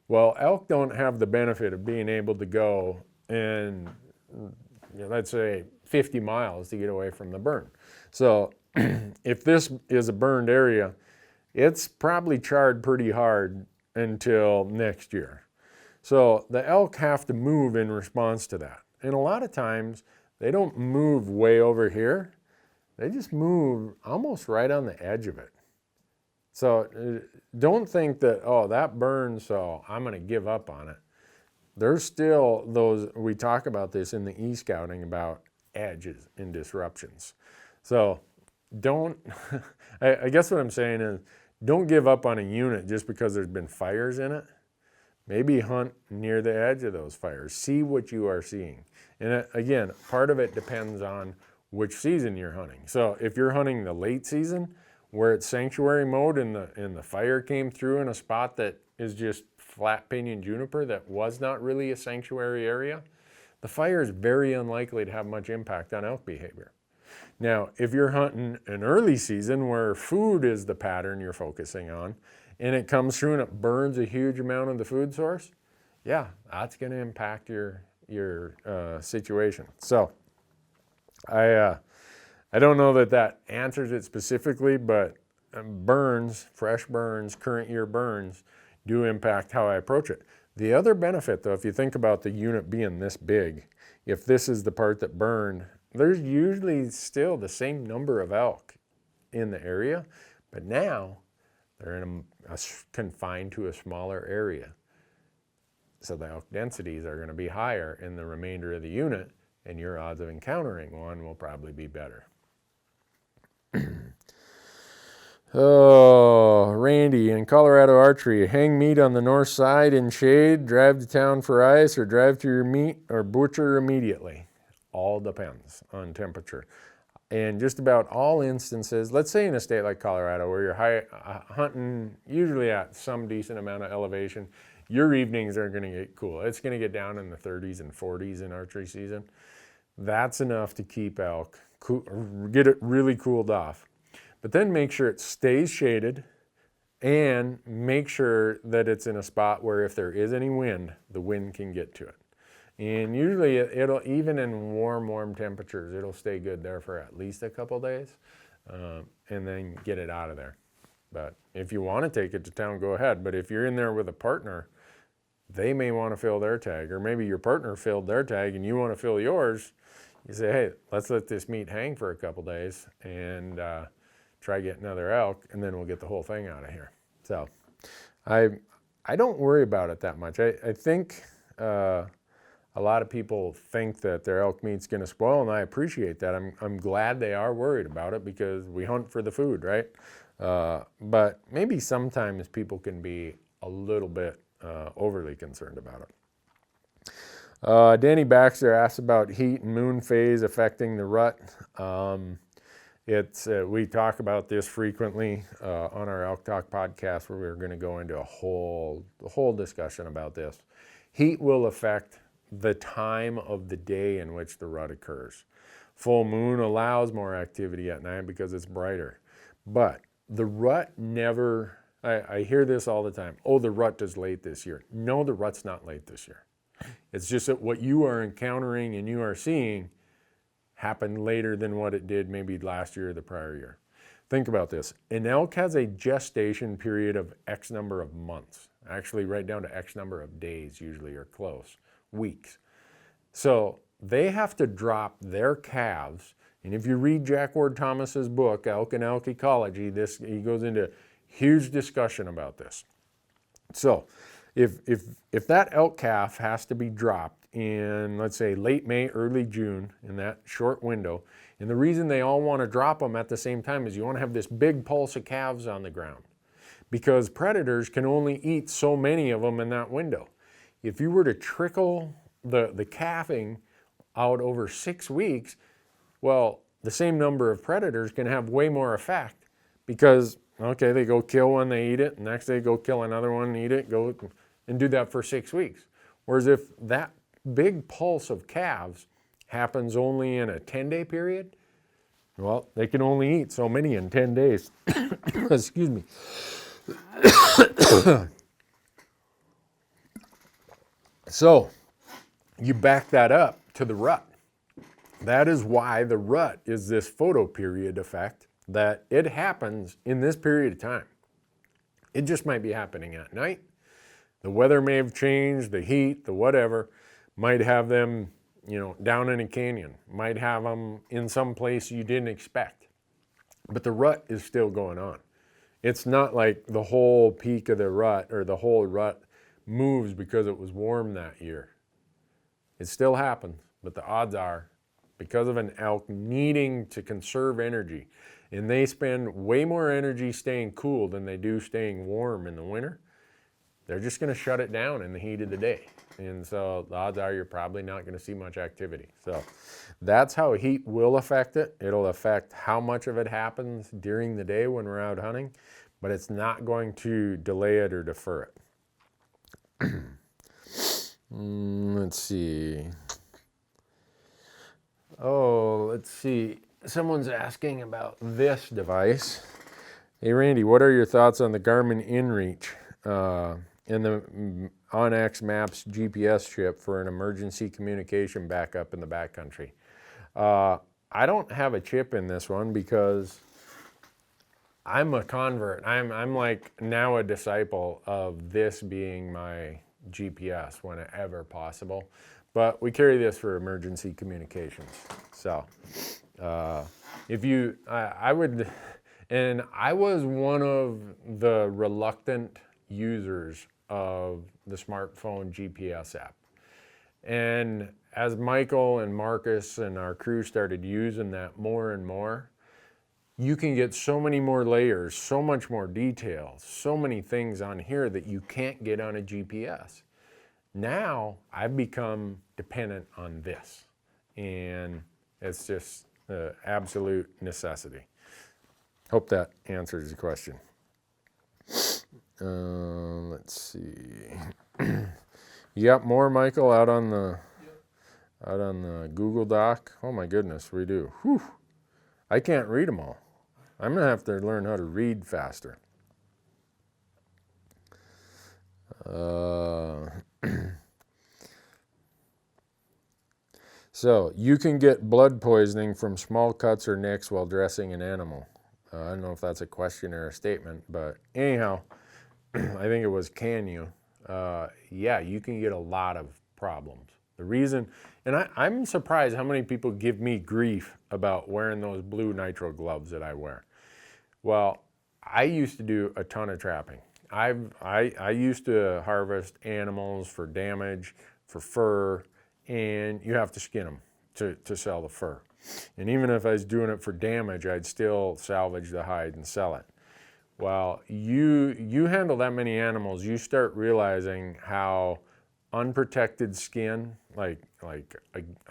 Well, elk don't have the benefit of being able to go and, let's say, 50 miles to get away from the burn. So, if this is a burned area, it's probably charred pretty hard until next year. So the elk have to move in response to that. And a lot of times they don't move way over here. They just move almost right on the edge of it. So don't think that, oh, that burns, so I'm going to give up on it. There's still those, we talk about this in the e-scouting about edges and disruptions. So don't, I guess what I'm saying is, don't give up on a unit just because there's been fires in it. Maybe hunt near the edge of those fires. See what you are seeing. And again, part of it depends on which season you're hunting. So if you're hunting the late season, where it's sanctuary mode and the fire came through in a spot that is just flat pinion juniper that was not really a sanctuary area, the fire is very unlikely to have much impact on elk behavior. Now, if you're hunting an early season where food is the pattern you're focusing on, and it comes through and it burns a huge amount of the food source, yeah, that's going to impact your situation. So, I don't know that answers it specifically, but burns, fresh burns, current year burns, do impact how I approach it. The other benefit, though, if you think about the unit being this big, if this is the part that burned, there's usually still the same number of elk in the area, but now they're confined to a smaller area. So the elk densities are going to be higher in the remainder of the unit, and your odds of encountering one will probably be better. Oh, Randy in Colorado Archery, hang meat on the north side in shade, drive to town for ice, or drive to your meat or butcher immediately. All depends on temperature. And just about all instances, let's say in a state like Colorado where you're hunting usually at some decent amount of elevation, your evenings are going to get cool. It's going to get down in the 30s and 40s in archery season. That's enough to keep elk, get it really cooled off. But then make sure it stays shaded and make sure that it's in a spot where if there is any wind, the wind can get to it. And usually it'll, even in warm temperatures, it'll stay good there for at least a couple days, and then get it out of there. But if you want to take it to town, go ahead. But if you're in there with a partner, they may want to fill their tag, or maybe your partner filled their tag and you want to fill yours. You say, hey, let's let this meat hang for a couple days and try get another elk, and then we'll get the whole thing out of here. So I don't worry about it that much. I think a lot of people think that their elk meat's going to spoil, and I appreciate that. I'm glad they are worried about it because we hunt for the food, right? But maybe sometimes people can be a little bit overly concerned about it. Danny Baxter asks about heat and moon phase affecting the rut. We talk about this frequently on our Elk Talk podcast, where we're going to go into a whole discussion about this. Heat will affect the time of the day in which the rut occurs. Full moon allows more activity at night because it's brighter. But the rut never, I hear this all the time, oh, the rut is late this year. No, the rut's not late this year. It's just that what you are encountering and you are seeing happened later than what it did maybe last year or the prior year. Think about this. An elk has a gestation period of X number of months, actually right down to X number of days usually, or close, weeks. So they have to drop their calves, and if you read Jack Ward Thomas's book, Elk and Elk Ecology, he goes into huge discussion about this. So if that elk calf has to be dropped in, let's say, late May, early June, in that short window, and the reason they all want to drop them at the same time is you want to have this big pulse of calves on the ground, because predators can only eat so many of them in that window. If you were to trickle the calving out over 6 weeks, well, the same number of predators can have way more effect, because, okay, they go kill one, they eat it, next day go kill another one, eat it, go and do that for 6 weeks. Whereas if that big pulse of calves happens only in a 10-day period, well, they can only eat so many in 10 days. Excuse me. So you back that up to the rut. That is why the rut is this photo period effect, that it happens in this period of time. It just might be happening at night. The weather may have changed, the heat, the whatever, might have them, down in a canyon, might have them in some place you didn't expect. But the rut is still going on. It's not like the whole peak of the rut or the whole rut moves because it was warm that year. It still happens, but the odds are, because of an elk needing to conserve energy, and they spend way more energy staying cool than they do staying warm in the winter, they're just going to shut it down in the heat of the day. And so the odds are you're probably not going to see much activity. So that's how heat will affect it. It'll affect how much of it happens during the day when we're out hunting, but it's not going to delay it or defer it. Let's see. Let's see. Someone's asking about this device. Hey, Randy, what are your thoughts on the Garmin InReach and the onXmaps GPS chip for an emergency communication backup in the backcountry? I don't have a chip in this one because I'm a convert. I'm like now a disciple of this being my GPS whenever possible. But we carry this for emergency communications. So I was one of the reluctant users of the smartphone GPS app. And as Michael and Marcus and our crew started using that more and more, you can get so many more layers, so much more detail, so many things on here that you can't get on a GPS. Now I've become dependent on this, and it's just an absolute necessity. Hope that answers the question. Let's see. You got more, Michael, out on the Google Doc? Oh my goodness, we do. Whew. I can't read them all. I'm gonna have to learn how to read faster. So you can get blood poisoning from small cuts or nicks while dressing an animal. I don't know if that's a question or a statement, but anyhow, I think it was, can you? Yeah, you can get a lot of problems. The reason, and I'm surprised how many people give me grief about wearing those blue nitro gloves that I wear. Well, I used to do a ton of trapping. I used to harvest animals for damage, for fur, and you have to skin them to sell the fur. And even if I was doing it for damage, I'd still salvage the hide and sell it. Well, you handle that many animals, you start realizing how unprotected skin, like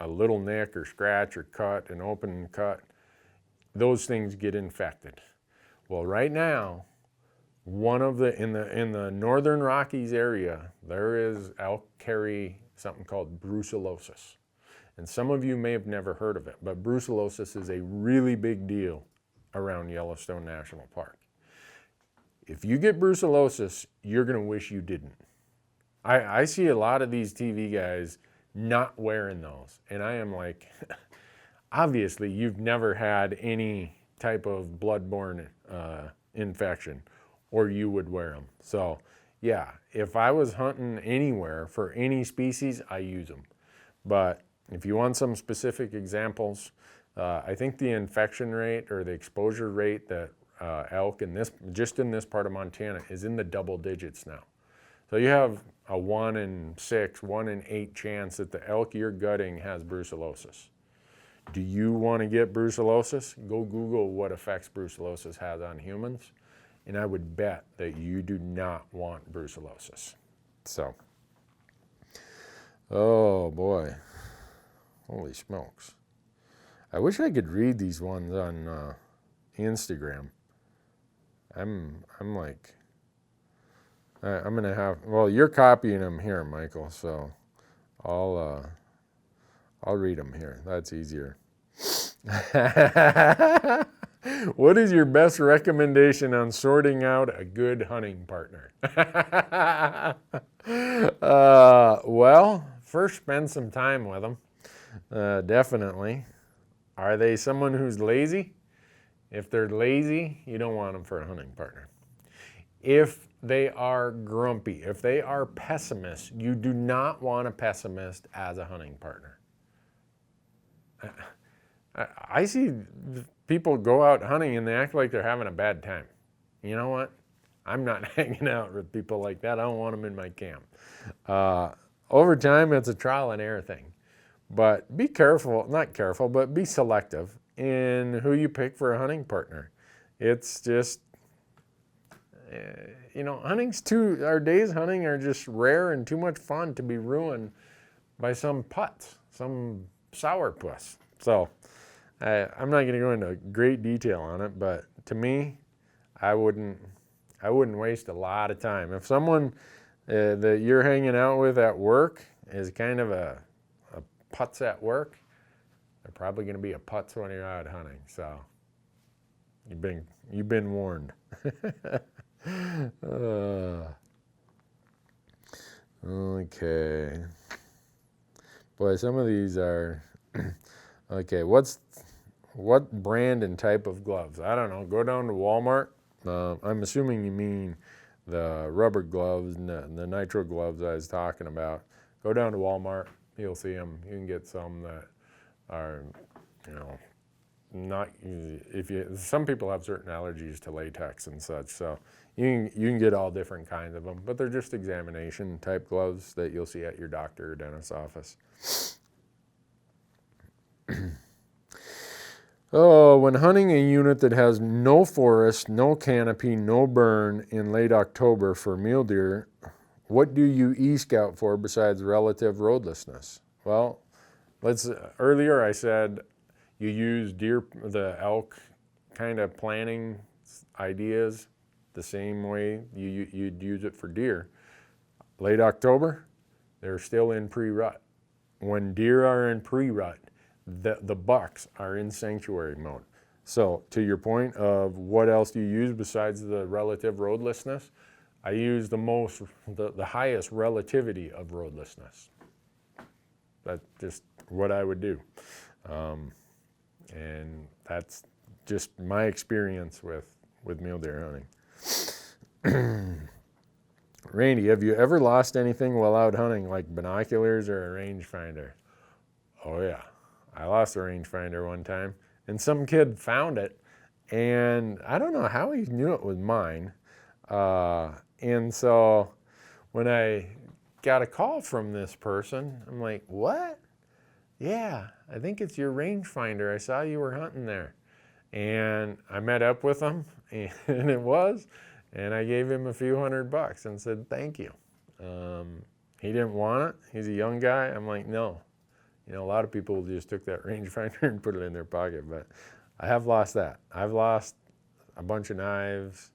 a little nick or scratch or cut, an open cut, those things get infected. Well, right now, in the northern Rockies area, there is elk carry something called brucellosis. And some of you may have never heard of it, but brucellosis is a really big deal around Yellowstone National Park. If you get brucellosis, you're going to wish you didn't. I see a lot of these TV guys not wearing those, and I am like, obviously you've never had any type of bloodborne infection, or you would wear them. So yeah, if I was hunting anywhere for any species, I use them. But if you want some specific examples, I think the infection rate or the exposure rate that elk just in this part of Montana is in the double digits now. So you have a 1 in 6, 1 in 8 chance that the elk you're gutting has brucellosis. Do you want to get brucellosis? Go Google what effects brucellosis has on humans, and I would bet that you do not want brucellosis. So, oh boy, holy smokes. I wish I could read these ones on Instagram. I'm like, I'm gonna have, well, you're copying them here, Michael, so I'll read them here. That's easier. What is your best recommendation on sorting out a good hunting partner? Well, first spend some time with them, definitely. Are they someone who's lazy? If they're lazy, you don't want them for a hunting partner. If they are grumpy, if they are pessimists, you do not want a pessimist as a hunting partner. I see people go out hunting and they act like they're having a bad time. You know what? I'm not hanging out with people like that. I don't want them in my camp. Over time, it's a trial and error thing. But be careful, not careful, but be selective in who you pick for a hunting partner. It's just, our days hunting are just rare and too much fun to be ruined by some putz, some sourpuss. So I'm not going to go into great detail on it, but to me, I wouldn't waste a lot of time. If someone that you're hanging out with at work is kind of a putz at work, they're probably going to be a putz when you're out hunting. So you've been warned. Okay. Boy, some of these are okay. What brand and type of gloves? I don't know. Go down to Walmart. I'm assuming you mean the rubber gloves, the nitro gloves I was talking about. Go down to Walmart. You'll see them. You can get some that are, not. Some people have certain allergies to latex and such, so you can get all different kinds of them. But they're just examination type gloves that you'll see at your doctor or dentist's office. Oh, when hunting a unit that has no forest, no canopy, no burn in late October for mule deer, what do you e-scout for besides relative roadlessness? Well, earlier I said you use the elk kind of planning ideas the same way you'd use it for deer. Late October, they're still in pre-rut. When deer are in pre-rut, the bucks are in sanctuary mode. So to your point of what else do you use besides the relative roadlessness, I use the highest relativity of roadlessness. That's just what I would do. And that's just my experience with mule deer hunting. Randy, have you ever lost anything while out hunting, like binoculars or a rangefinder? Oh yeah. I lost a rangefinder one time, and some kid found it, and I don't know how he knew it was mine. And so when I got a call from this person, I'm like, what? Yeah, I think it's your rangefinder. I saw you were hunting there. And I met up with him, and it was, and I gave him a few $100 and said, thank you. He didn't want it. He's a young guy. I'm like, no. A lot of people just took that rangefinder and put it in their pocket, but I have lost that. I've lost a bunch of knives,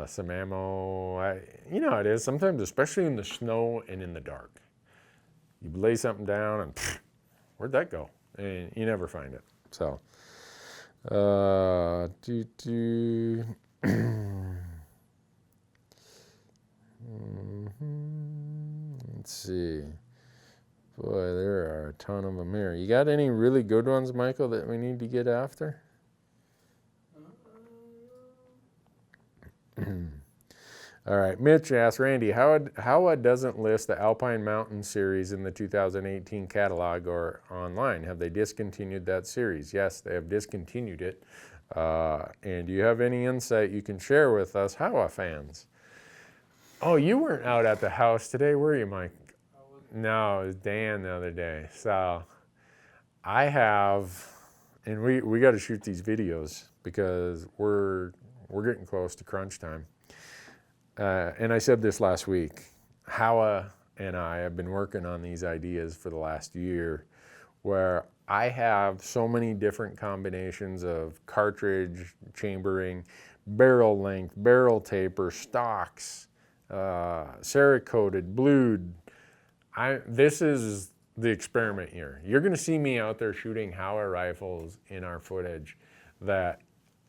some ammo. You know how it is sometimes, especially in the snow and in the dark. You lay something down and where'd that go? And you never find it. So, let's see. Boy, there are a ton of them here. You got any really good ones, Michael, that we need to get after? All right, Mitch asked Randy, how doesn't list the Alpine Mountain series in the 2018 catalog or online? Have they discontinued that series? Yes, they have discontinued it. And do you have any insight you can share with us Howa fans? Oh, you weren't out at the house today, were you, Mike? No, it was Dan the other day. So I have, and we got to shoot these videos because we're getting close to crunch time. And I said this last week, Howa and I have been working on these ideas for the last year where I have so many different combinations of cartridge, chambering, barrel length, barrel taper, stocks, Cerakoted, blued. This is the experiment year. You're going to see me out there shooting Howa rifles in our footage that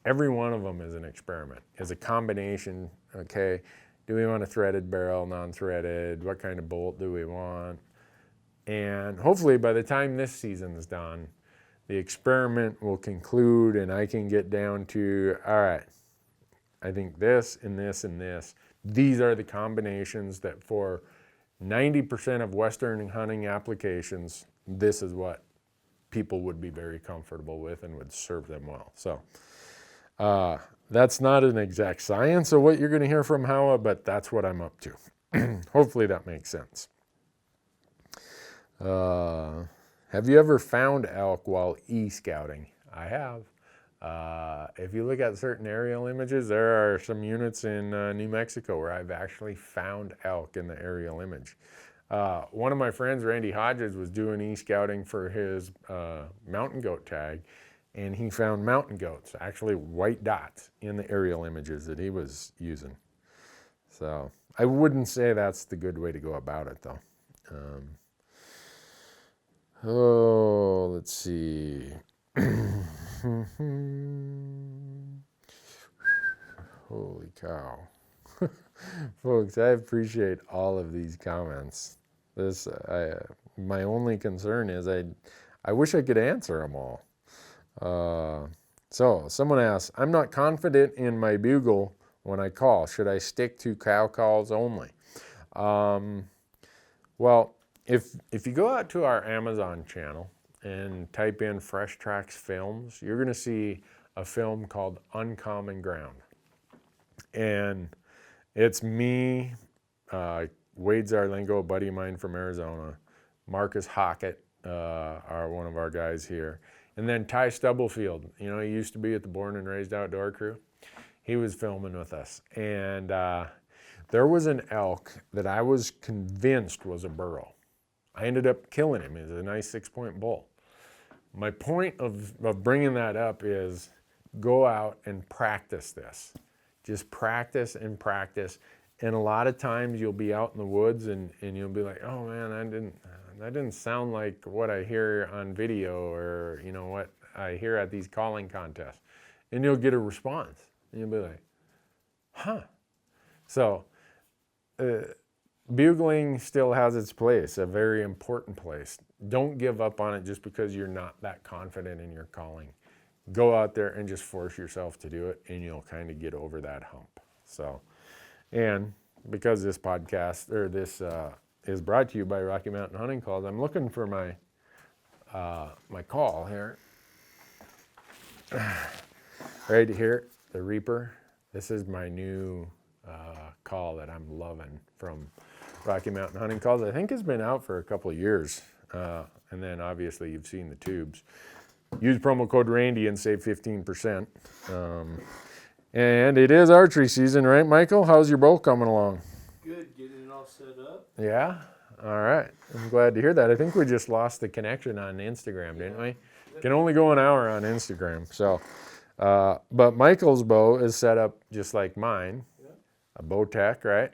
every one of them is an experiment, is a combination, okay? Do we want a threaded barrel, non-threaded? What kind of bolt do we want? And hopefully by the time this season is done, the experiment will conclude and I can get down to, all right, I think this and this and this. These are the combinations that for 90% of Western hunting applications, this is what people would be very comfortable with and would serve them well. So that's not an exact science of what you're going to hear from Howa, but that's what I'm up to. Hopefully that makes sense. Have you ever found elk while e-scouting? I have. If you look at certain aerial images, there are some units in New Mexico where I've actually found elk in the aerial image. One of my friends, Randy Hodges, was doing e-scouting for his mountain goat tag, and he found mountain goats, actually white dots, in the aerial images that he was using. So I wouldn't say that's the good way to go about it, though. Let's see. Holy cow. Folks, I appreciate all of these comments. My only concern is I wish I could answer them all. So someone asks, I'm not confident in my bugle when I call. Should I stick to cow calls only? Well, if you go out to our Amazon channel and type in Fresh Tracks Films, you're going to see a film called Uncommon Ground. And it's me, Wade Zarlingo, a buddy of mine from Arizona, Marcus Hockett, are one of our guys here, and then Ty Stubblefield. He used to be at the Born and Raised Outdoor Crew. He was filming with us. And there was an elk that I was convinced was a burro. I ended up killing him. He was a nice 6-point bull. My point of bringing that up is go out and practice this. Just practice and practice. And a lot of times you'll be out in the woods and you'll be like, oh man, that didn't sound like what I hear on video or what I hear at these calling contests. And you'll get a response. And you'll be like, huh. So bugling still has its place, a very important place. Don't give up on it just because you're not that confident in your calling. Go out there and just force yourself to do it, and you'll kind of get over that hump. So, and because this podcast, or this is brought to you by Rocky Mountain Hunting Calls, I'm looking for my my call here. Right here, the Reaper. This is my new call that I'm loving from Rocky Mountain Hunting Calls. I think it's been out for a couple of years. And then obviously you've seen the tubes. Use promo code Randy and save 15%. And it is archery season, right, Michael? How's your bow coming along? Good, getting it all set up. Yeah? All right. I'm glad to hear that. I think we just lost the connection on Instagram, didn't we? Can only go an hour on Instagram. So, but Michael's bow is set up just like mine. Yeah. A Bowtech, right?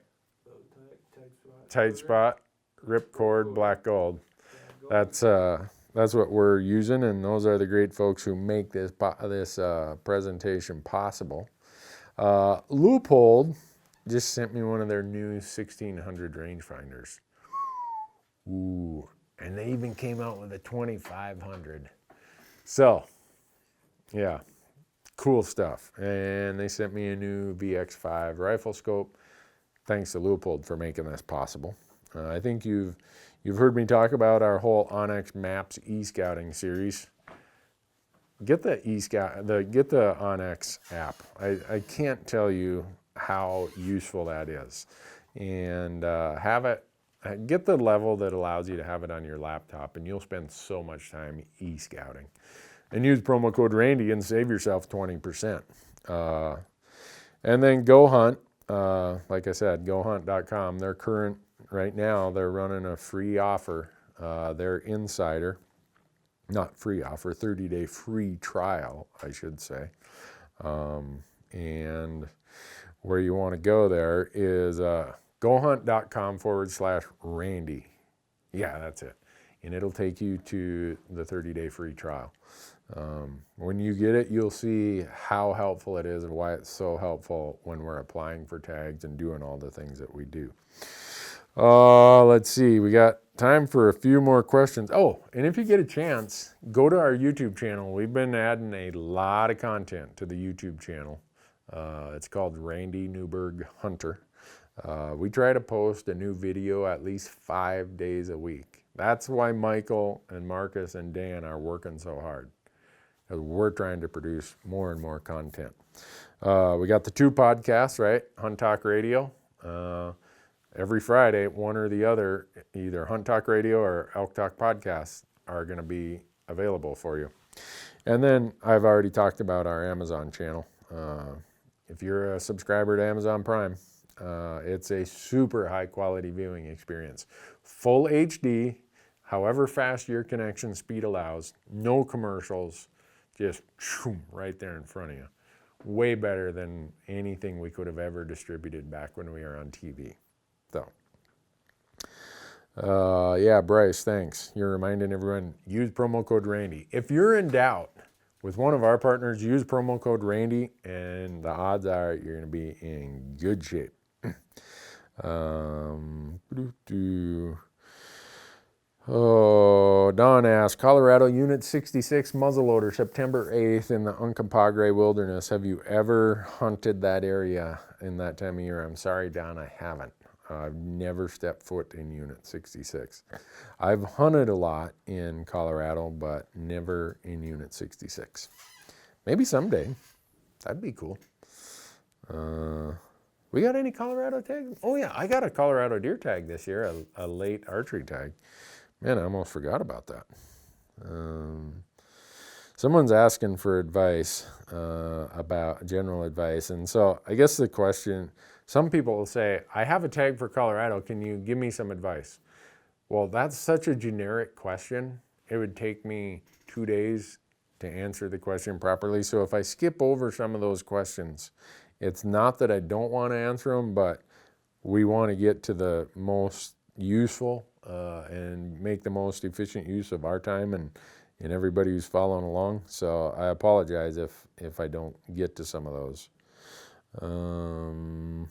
Bowtech, Tightspot, Ripcord, black gold. That's what we're using, and those are the great folks who make this presentation possible. Leupold just sent me one of their new 1600 rangefinders. Ooh, and they even came out with a 2500. So, yeah, cool stuff. And they sent me a new VX5 rifle scope. Thanks to Leupold for making this possible. I think you've heard me talk about our whole onXmaps e-scouting series. Get the get the onX app. I can't tell you how useful that is, and have it. Get the level that allows you to have it on your laptop, and you'll spend so much time e-scouting. And use promo code Randy and save yourself 20%. And then Go Hunt. Like I said, GoHunt.com. Right now, they're running a free offer. Their insider, not free offer, 30-day free trial, I should say. And where you want to go there is GoHunt.com/Randy. Yeah, that's it. And it'll take you to the 30-day free trial. When you get it, you'll see how helpful it is and why it's so helpful when we're applying for tags and doing all the things that we do. Let's see, we got time for a few more questions. Oh, and if you get a chance, go to our YouTube channel. We've been adding a lot of content to the YouTube channel. It's called Randy Newberg Hunter. We try to post a new video at least 5 days a week. That's why Michael and Marcus and Dan are working so hard. Because we're trying to produce more and more content. We got the 2 podcasts, right? Hunt Talk Radio. Every Friday, one or the other, either Hunt Talk Radio or Elk Talk podcasts are going to be available for you. And then I've already talked about our Amazon channel. If you're a subscriber to Amazon Prime, it's a super high quality viewing experience. Full HD, however fast your connection speed allows, no commercials, just right there in front of you. Way better than anything we could have ever distributed back when we were on TV. So, yeah, Bryce, thanks. You're reminding everyone, use promo code Randy. If you're in doubt with one of our partners, use promo code Randy, and the odds are you're going to be in good shape. Don asks, Colorado Unit 66 muzzleloader, September 8th in the Uncompahgre Wilderness. Have you ever hunted that area in that time of year? I'm sorry, Don, I haven't. I've never stepped foot in Unit 66. I've hunted a lot in Colorado, but never in Unit 66. Maybe someday. That'd be cool. We got any Colorado tags? Oh yeah, I got a Colorado deer tag this year, a late archery tag. Man, I almost forgot about that. Someone's asking for advice, about general advice. And so I guess the question, some people will say, I have a tag for Colorado, can you give me some advice? Well, that's such a generic question. It would take me 2 days to answer the question properly. So if I skip over some of those questions, it's not that I don't want to answer them, but we want to get to the most useful and make the most efficient use of our time and everybody who's following along. So I apologize if I don't get to some of those. All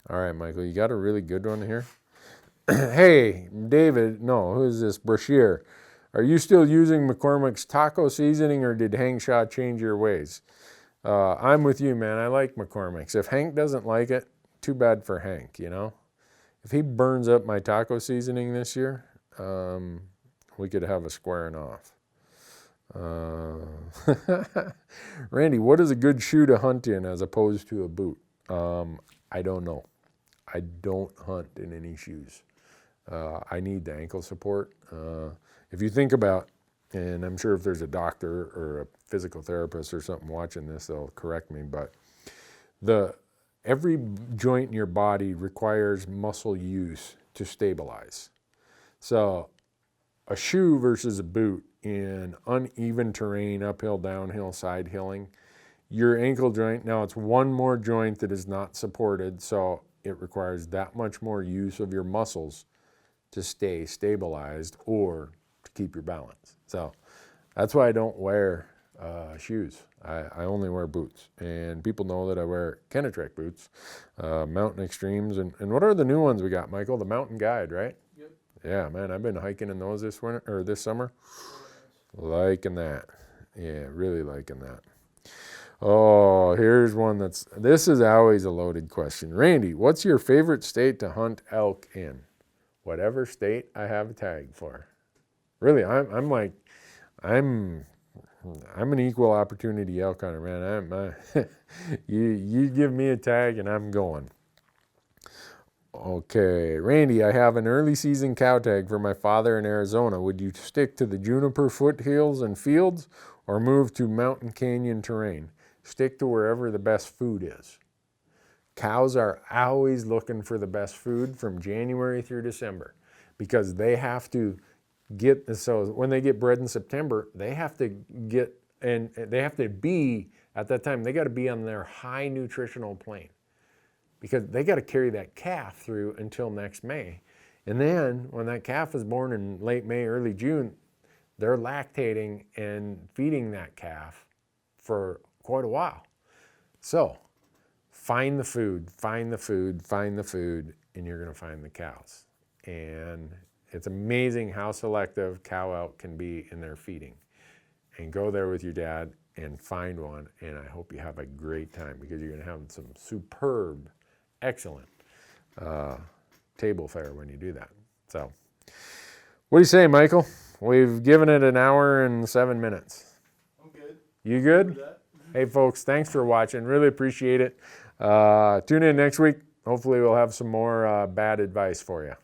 right, Michael, you got a really good one here. Hey, David, no, who is this? Brashear. Are you still using McCormick's taco seasoning, or did Hank Shaw change your ways? I'm with you, man. I like McCormick's. If Hank doesn't like it, too bad for Hank, you know? If he burns up my taco seasoning this year, we could have a squaring off. Randy, what is a good shoe to hunt in as opposed to a boot? I don't know. I don't hunt in any shoes. I need the ankle support. If you think about, and I'm sure if there's a doctor or a physical therapist or something watching this, they'll correct me, but every joint in your body requires muscle use to stabilize. So a shoe versus a boot in uneven terrain, uphill, downhill, side hilling, your ankle joint, now it's one more joint that is not supported, so it requires that much more use of your muscles to stay stabilized or to keep your balance. So that's why I don't wear shoes. I only wear boots. And people know that I wear Kenetrek boots, Mountain Extremes. And what are the new ones we got, Michael? The Mountain Guide, right? Yep. Yeah, man, I've been hiking in those this winter or this summer. Liking that. Yeah, really liking that. Oh, here's one this is always a loaded question. Randy, what's your favorite state to hunt elk in? Whatever state I have a tag for. Really, I'm an equal opportunity elk hunter, man. You give me a tag and I'm going. Okay, Randy, I have an early season cow tag for my father in Arizona. Would you stick to the juniper foothills and fields or move to mountain canyon terrain? Stick to wherever the best food is. Cows are always looking for the best food from January through December because they have to so when they get bred in September, they have to be, at that time, they got to be on their high nutritional plane because they got to carry that calf through until next May. And then when that calf is born in late May, early June, they're lactating and feeding that calf for quite a while. So find the food, and you're going to find the cows. And it's amazing how selective cow elk can be in their feeding. And go there with your dad and find one, and I hope you have a great time because you're going to have some superb, excellent table fare when you do that. So what do you say, Michael? We've given it an hour and 7 minutes. I'm good. You good? Hey, folks, thanks for watching. Really appreciate it. Tune in next week. Hopefully we'll have some more bad advice for you.